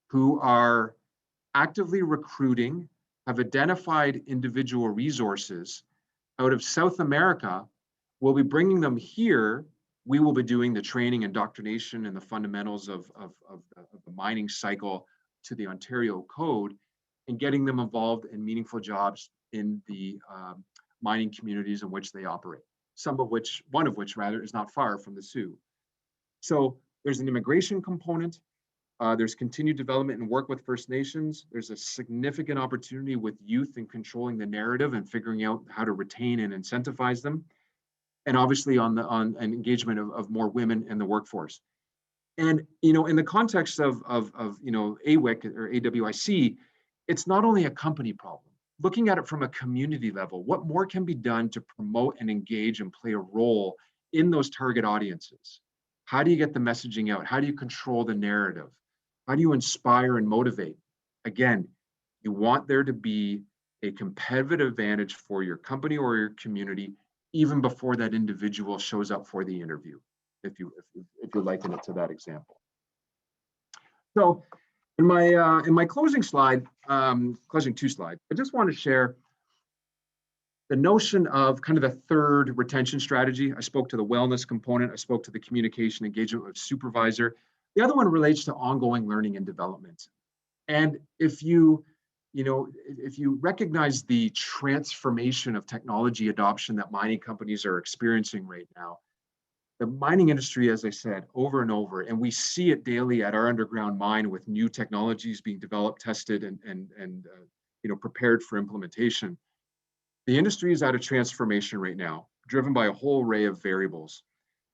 who are actively recruiting, have identified individual resources out of South America. We'll be bringing them here. We will be doing the training, indoctrination, and the fundamentals of the mining cycle to the Ontario Code, and getting them involved in meaningful jobs in the mining communities in which they operate. One of which rather, is not far from the Sioux. So there's an immigration component. There's continued development and work with First Nations. There's a significant opportunity with youth in controlling the narrative and figuring out how to retain and incentivize them. And obviously on an engagement of more women in the workforce. And, in the context of AWIC or AWIC, it's not only a company problem. Looking at it from a community level, what more can be done to promote and engage and play a role in those target audiences? How do you get the messaging out? How do you control the narrative? How do you inspire and motivate? Again, you want there to be a competitive advantage for your company or your community even before that individual shows up for the interview, if you liken it to that example. So in my closing slide, closing two slides, I just want to share the notion of kind of the third retention strategy. I spoke to the wellness component. I spoke to the communication engagement with supervisor. The other one relates to ongoing learning and development. And if you recognize the transformation of technology adoption that mining companies are experiencing right now, the mining industry, as I said, over and over, and we see it daily at our underground mine with new technologies being developed, tested, and prepared for implementation. The industry is at a transformation right now, driven by a whole array of variables.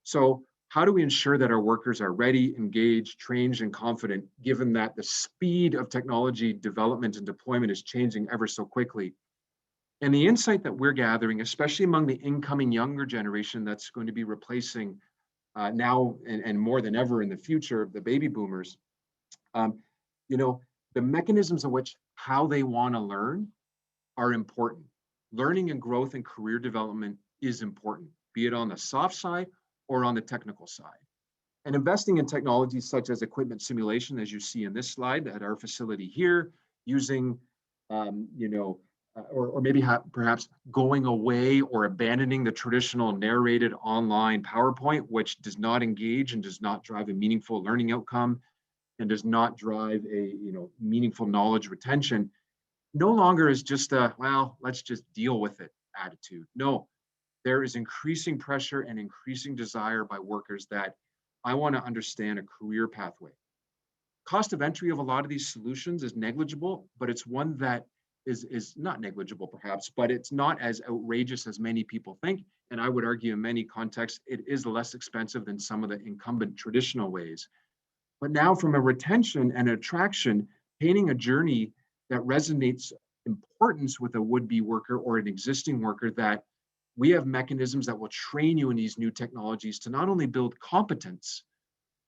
So how do we ensure that our workers are ready, engaged, trained, and confident, given that the speed of technology development and deployment is changing ever so quickly? And the insight that we're gathering, especially among the incoming younger generation that's going to be replacing now and more than ever in the future, the baby boomers, you know, the mechanisms in which how they want to learn are important. Learning and growth and career development is important, be it on the soft side or on the technical side. And investing in technologies such as equipment simulation, as you see in this slide at our facility here, using, or maybe perhaps going away or abandoning the traditional narrated online PowerPoint, which does not engage and does not drive a meaningful learning outcome and does not drive a meaningful knowledge retention, no longer is just a, well, let's just deal with it attitude. No, there is increasing pressure and increasing desire by workers that I want to understand a career pathway. Cost of entry of a lot of these solutions is negligible, but it's one that is not negligible perhaps, but it's not as outrageous as many people think. And I would argue in many contexts, it is less expensive than some of the incumbent traditional ways. But now from a retention and attraction, painting a journey that resonates importance with a would-be worker or an existing worker, that we have mechanisms that will train you in these new technologies to not only build competence,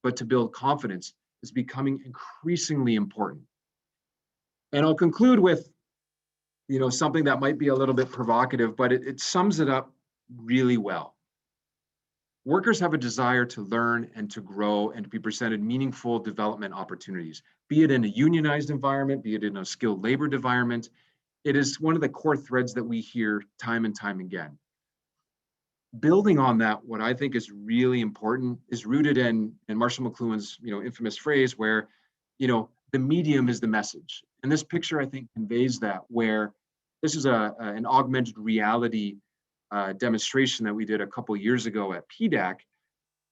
but to build confidence, is becoming increasingly important. And I'll conclude with something that might be a little bit provocative, but it sums it up really well. Workers have a desire to learn and to grow and to be presented meaningful development opportunities, be it in a unionized environment, be it in a skilled labor environment. It is one of the core threads that we hear time and time again. Building on that, what I think is really important is rooted in Marshall McLuhan's infamous phrase where the medium is the message. And this picture, I think, conveys that, where this is an augmented reality demonstration that we did a couple years ago at PDAC,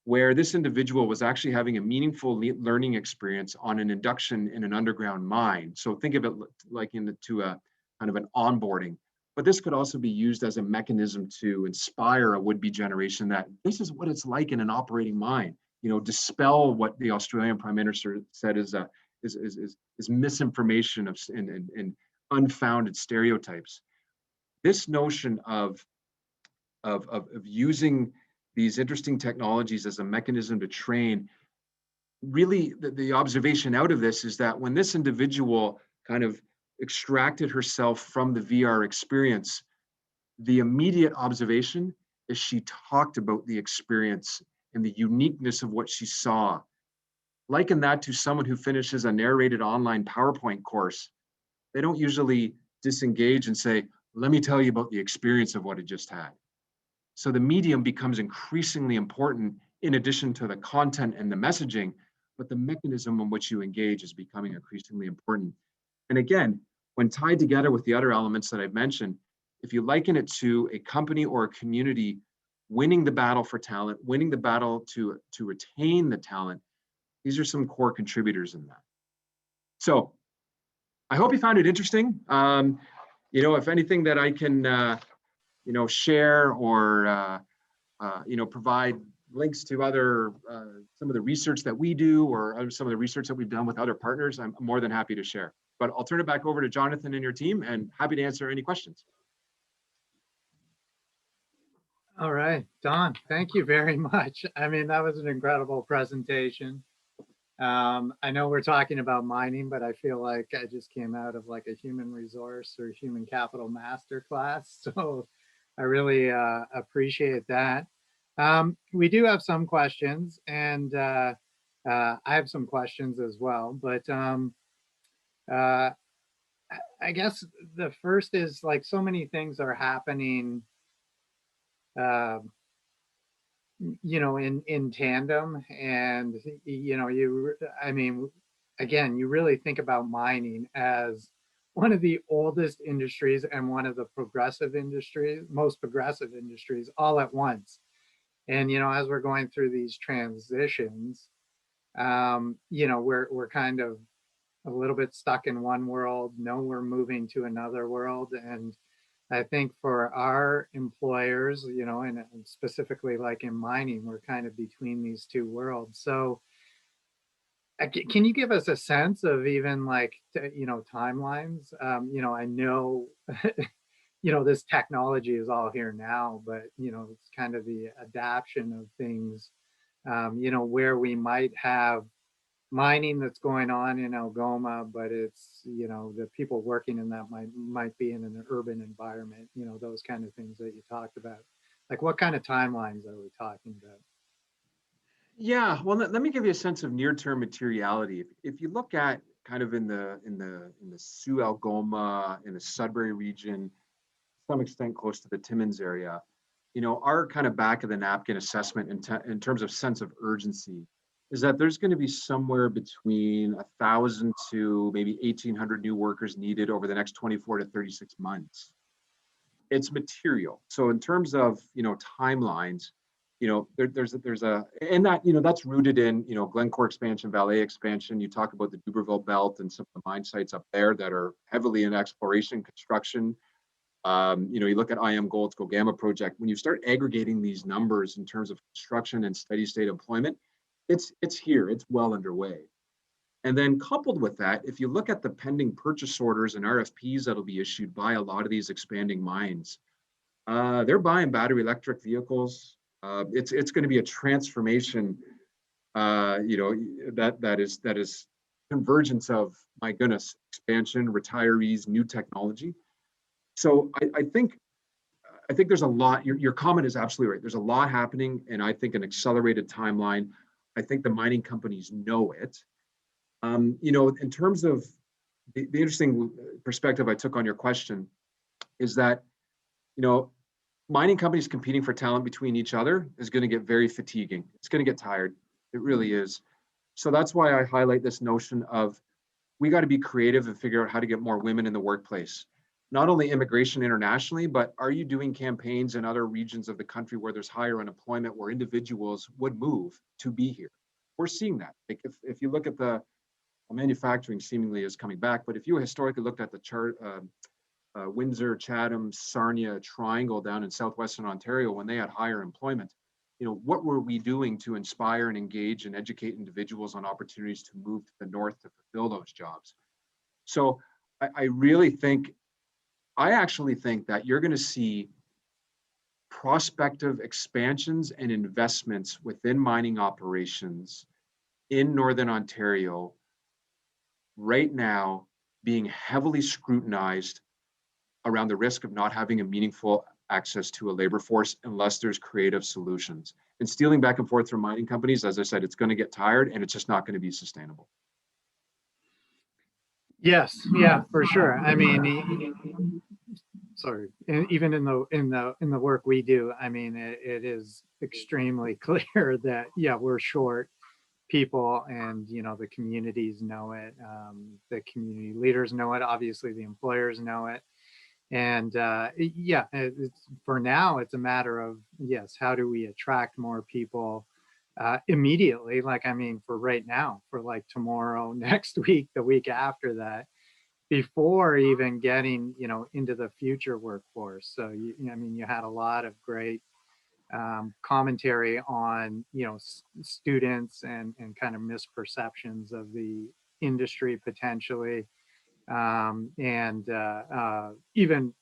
where this individual was actually having a meaningful learning experience on an induction in an underground mine. So think of it like into a kind of an onboarding. But this could also be used as a mechanism to inspire a would-be generation that this is what it's like in an operating mine. Dispel what the Australian Prime Minister said is misinformation and unfounded stereotypes. This notion of using these interesting technologies as a mechanism to train, really the observation out of this is that when this individual kind of extracted herself from the VR experience, the immediate observation is she talked about the experience and the uniqueness of what she saw. Liken that to someone who finishes a narrated online PowerPoint course. They don't usually disengage and say, let me tell you about the experience of what I just had. So the medium becomes increasingly important in addition to the content and the messaging, but the mechanism in which you engage is becoming increasingly important. And again, when tied together with the other elements that I've mentioned, if you liken it to a company or a community winning the battle for talent, winning the battle to retain the talent, these are some core contributors in that. So I hope you found it interesting. If anything that I can, share or, provide links to other, some of the research that we do or some of the research that we've done with other partners, I'm more than happy to share. But I'll turn it back over to Jonathan and your team, and happy to answer any questions. All right, Don, thank you very much. I mean, that was an incredible presentation. I know we're talking about mining, but I feel like I just came out of like a human resource or human capital master class. So I really appreciate that. We do have some questions, and I have some questions as well. But uh, I guess the first is like so many things are happening, uh, in tandem, and I mean, again, you really think about mining as one of the oldest industries and one of the progressive industries, most progressive industries, all at once. And as we're going through these transitions, we're kind of a little bit stuck in one world. No, we're moving to another world, and I think for our employers, and specifically like in mining, we're kind of between these two worlds. So, can you give us a sense of even like, timelines? I know, this technology is all here now, but, it's kind of the adaption of things, where we might have mining that's going on in Algoma, but it's, the people working in that might be in an urban environment, those kind of things that you talked about. Like what kind of timelines are we talking about? Yeah, well, let me give you a sense of near-term materiality. If you look at kind of in the Sioux Algoma, in the Sudbury region, to some extent close to the Timmins area, our kind of back of the napkin assessment in terms of sense of urgency is that there's going to be somewhere between 1,000 to maybe 1,800 new workers needed over the next 24 to 36 months. It's material. So in terms of timelines, there's a and that that's rooted in Glencore expansion, Vale expansion. You talk about the Duberville Belt and some of the mine sites up there that are heavily in exploration construction. You look at IM Gold's Gogama project. When you start aggregating these numbers in terms of construction and steady state employment, it's here. It's well underway. And then coupled with that, if you look at the pending purchase orders and RFPs that'll be issued by a lot of these expanding mines, they're buying battery electric vehicles. It's going to be a transformation. That is convergence of, my goodness, expansion, retirees, new technology. So I think there's a lot. Your comment is absolutely right. There's a lot happening, and I think an accelerated timeline. I think the mining companies know it. In terms of the interesting perspective I took on your question is that you know mining companies competing for talent between each other is going to get very fatiguing. It's going to get tired. It really is. So that's why I highlight this notion of we got to be creative and figure out how to get more women in the workplace. Not only immigration internationally, but are you doing campaigns in other regions of the country where there's higher unemployment, where individuals would move to be here? We're seeing that. Like if you look at the manufacturing seemingly is coming back, but if you historically looked at the chart, Windsor, Chatham, Sarnia triangle down in southwestern Ontario, when they had higher employment, what were we doing to inspire and engage and educate individuals on opportunities to move to the north to fulfill those jobs? So I actually think that you're going to see prospective expansions and investments within mining operations in Northern Ontario right now being heavily scrutinized around the risk of not having a meaningful access to a labor force unless there's creative solutions. And stealing back and forth from mining companies, as I said, it's going to get tired and it's just not going to be sustainable. Yes, yeah, for sure. I mean, sorry, even in the work we do, I mean, it is extremely clear that yeah, we're short people, and the communities know it, the community leaders know it, obviously the employers know it, and yeah, for now it's a matter of, yes, how do we attract more people immediately, like, I mean, for right now, for like tomorrow, next week, the week after that, before even getting into the future workforce. So I mean, you had a lot of great commentary on students and kind of misperceptions of the industry potentially, and even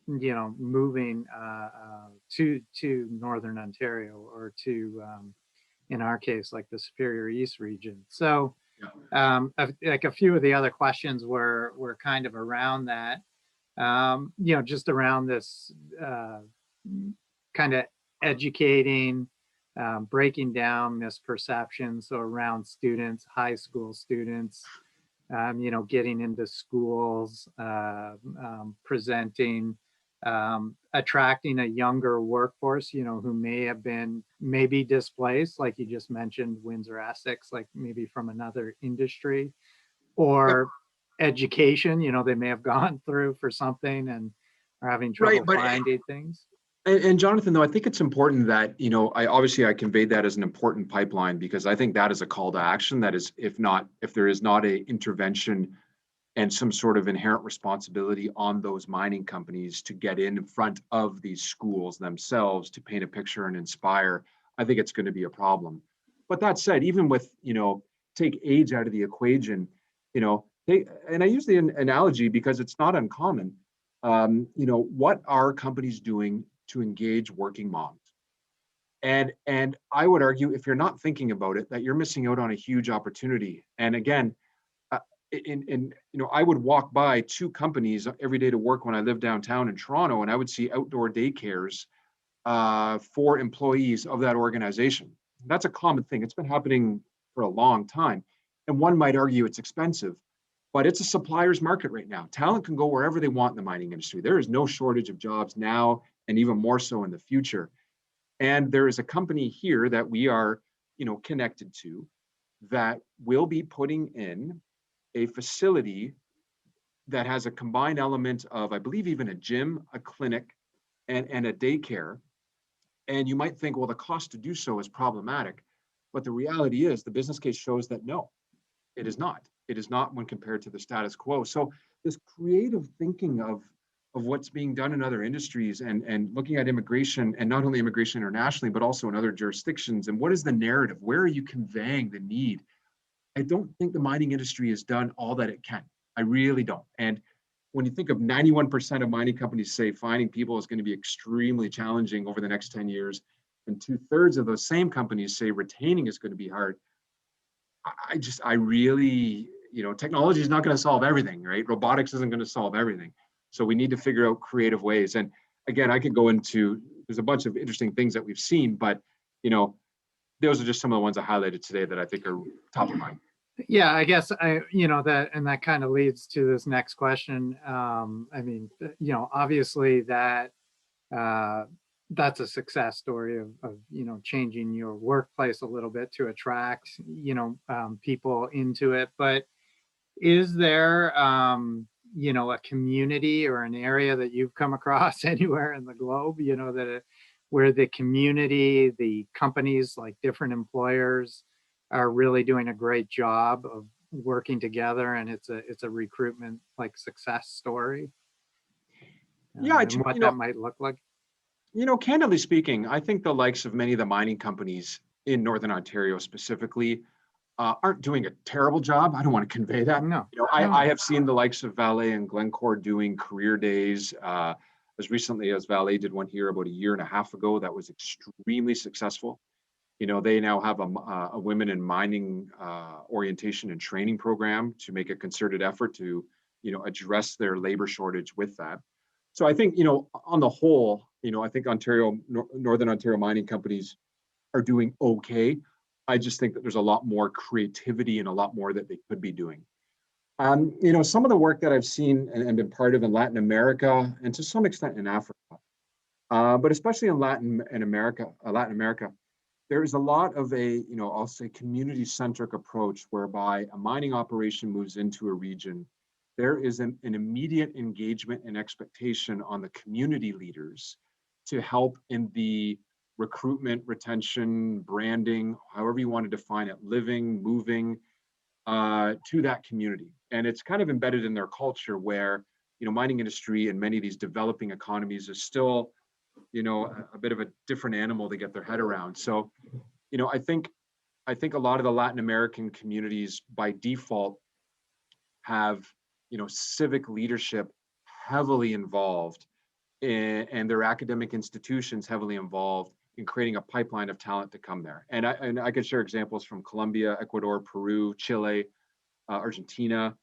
moving to Northern Ontario, or to in our case like the Superior East region. So Like a few of the other questions were kind of around that. Just around this kind of educating, breaking down misperceptions. So around students, high school students, getting into schools, presenting, attracting a younger workforce, who may have been maybe displaced, like you just mentioned, Windsor Essex, like maybe from another industry, Yep. or education, they may have gone through for something and are having Right. trouble But finding things. and Jonathan, though, I think it's important that, I conveyed that as an important pipeline because I think that is a call to action. That is, if there is not a intervention and some sort of inherent responsibility on those mining companies to get in front of these schools themselves to paint a picture and inspire, I think it's going to be a problem. But that said, even with, take age out of the equation, and I use the analogy because it's not uncommon. What are companies doing to engage working moms? And I would argue, if you're not thinking about it, that you're missing out on a huge opportunity. And again, uh, I would walk by two companies every day to work when I lived downtown in Toronto, and I would see outdoor daycares for employees of that organization. That's a common thing. It's been happening for a long time. And one might argue it's expensive, but it's a supplier's market right now. Talent can go wherever they want in the mining industry. There is no shortage of jobs now, and even more so in the future. And there is a company here that we are, connected to that will be putting in a facility that has a combined element of, I believe, even a gym, a clinic, and a daycare. And you might think, well, the cost to do so is problematic. But the reality is, the business case shows that no, it is not. It is not when compared to the status quo. So this creative thinking of what's being done in other industries and looking at immigration, and not only immigration internationally, but also in other jurisdictions. And what is the narrative? Where are you conveying the need? I don't think the mining industry has done all that it can. I really don't. And when you think of 91% of mining companies say finding people is going to be extremely challenging over the next 10 years, and 2/3 of those same companies say retaining is going to be hard, I really, technology is not going to solve everything, right? Robotics isn't going to solve everything. So we need to figure out creative ways. And again, I could go into, there's a bunch of interesting things that we've seen, but, those are just some of the ones I highlighted today that I think are top of mind. Yeah, I guess that kind of leads to this next question. I mean, obviously uh, that's a success story of changing your workplace a little bit to attract people into it. But is there a community or an area that you've come across anywhere in the globe, where the community, the companies, like different employers, are really doing a great job of working together, and it's a recruitment like success story, Yeah, and what that might look like? candidly speaking, I think the likes of many of the mining companies in Northern Ontario specifically aren't doing a terrible job. I don't want to convey that. No, I no. have seen the likes of Vale and Glencore doing career days. As recently as Vale did one here about a year and a half ago, that was extremely successful. They now have a women in mining orientation and training program to make a concerted effort to, address their labor shortage with that. So I think, on the whole, I think Northern Ontario mining companies are doing okay. I just think that there's a lot more creativity and a lot more that they could be doing. Some of the work that I've seen and been part of in Latin America and to some extent in Africa, but especially in Latin America, there is a lot of I'll say community-centric approach whereby a mining operation moves into a region. There is an immediate engagement and expectation on the community leaders to help in the recruitment, retention, branding, however you want to define it, living, moving to that community. And it's kind of embedded in their culture where, mining industry and many of these developing economies is still, a bit of a different animal to get their head around. So, I think a lot of the Latin American communities by default have, civic leadership heavily involved and their academic institutions heavily involved in creating a pipeline of talent to come there. And I could share examples from Colombia, Ecuador, Peru, Chile, Argentina,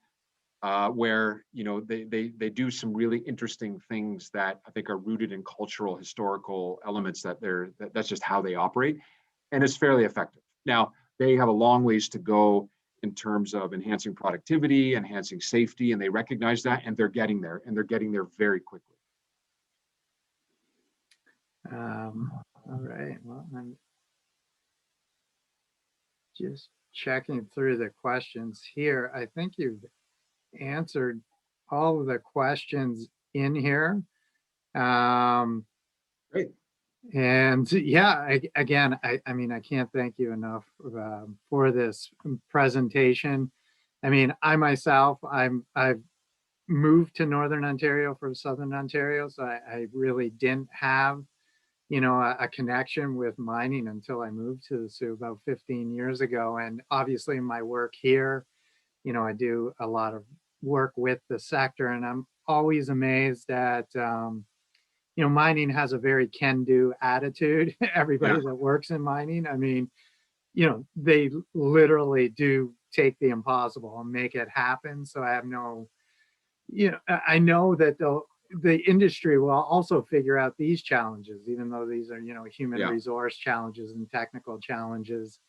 where they do some really interesting things that I think are rooted in cultural, historical elements that's just how they operate, and it's fairly effective. Now they have a long ways to go in terms of enhancing productivity, enhancing safety, and they recognize that, and they're getting there, and they're getting there very quickly. All right. Well, I'm just checking through the questions here. I think you've answered all of the questions in here. Great. And yeah, again, I mean, I can't thank you enough for this presentation. I mean, I myself, I've moved to Northern Ontario from Southern Ontario, so I really didn't have, a connection with mining until I moved to the Sioux about 15 years ago. And obviously, my work here, I do a lot of work with the sector, and I'm always amazed at mining has a very can-do attitude. Everybody that works in mining, I mean, they literally do take the impossible and make it happen. So I have no, I know that the industry will also figure out these challenges, even though these are, human resource challenges and technical challenges.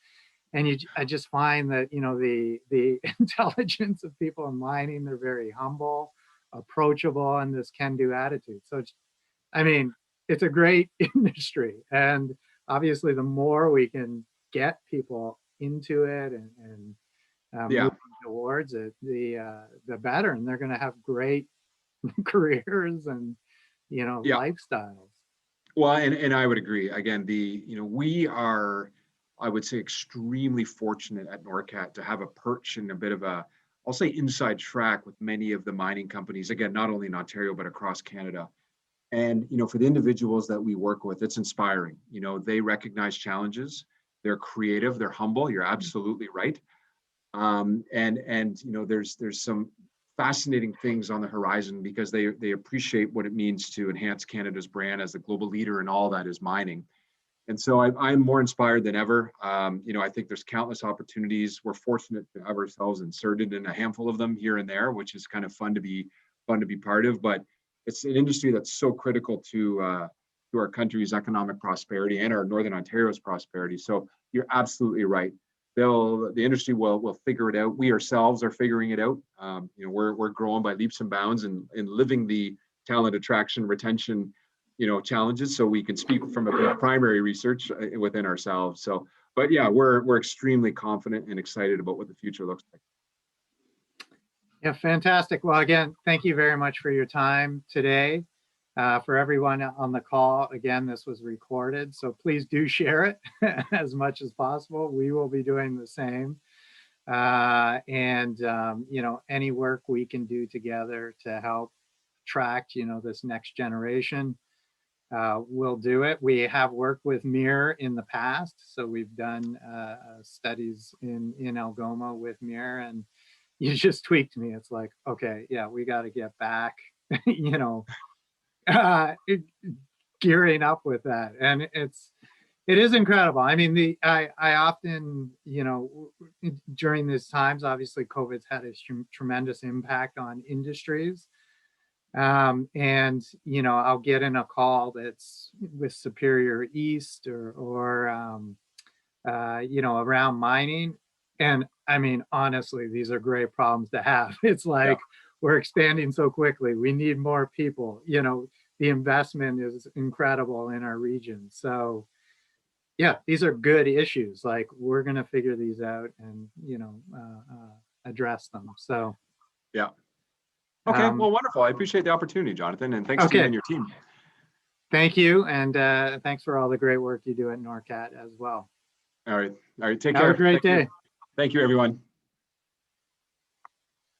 And I just find that, the intelligence of people in mining, they're very humble, approachable, and this can-do attitude. So I mean, it's a great industry, and obviously the more we can get people into it and moving towards it, the better, and they're going to have great careers and lifestyles. Well, and I would agree. Again, we are, I would say, extremely fortunate at NORCAT to have a perch and a bit of a, I'll say, inside track with many of the mining companies. Again, not only in Ontario but across Canada. And for the individuals that we work with, it's inspiring. They recognize challenges. They're creative. They're humble. You're absolutely right. And there's some fascinating things on the horizon because they appreciate what it means to enhance Canada's brand as the global leader in all that is mining. And so I'm more inspired than ever. I think there's countless opportunities. We're fortunate to have ourselves inserted in a handful of them here and there, which is kind of fun to be part of. But it's an industry that's so critical to our country's economic prosperity and our Northern Ontario's prosperity. So you're absolutely right. The industry will figure it out. We ourselves are figuring it out. We're growing by leaps and bounds and living the talent attraction, retention, challenges. So we can speak from a primary research within ourselves. So, but yeah, we're extremely confident and excited about what the future looks like. Yeah, fantastic. Well, again, thank you very much for your time today. For everyone on the call, again, this was recorded, so please do share it as much as possible. We will be doing the same. Any work we can do together to help attract, this next generation, we'll do it. We have worked with MIR in the past, so we've done studies in Algoma with MIR, and you just tweaked me. It's like, okay, yeah, we got to get back, gearing up with that. And it is incredible. I mean, I often, during these times, obviously COVID's had a tremendous impact on industries. I'll get in a call that's with Superior East or around mining. And I mean, honestly, these are great problems to have. It's like, we're expanding so quickly. We need more people. The investment is incredible in our region. So yeah, these are good issues. Like, we're going to figure these out and, address them. So. Yeah. Okay. Well, wonderful. I appreciate the opportunity, Jonathan, and thanks to you and your team. Thank you. And thanks for all the great work you do at NORCAT as well. All right. Take care. Have a great day. Thank you, everyone.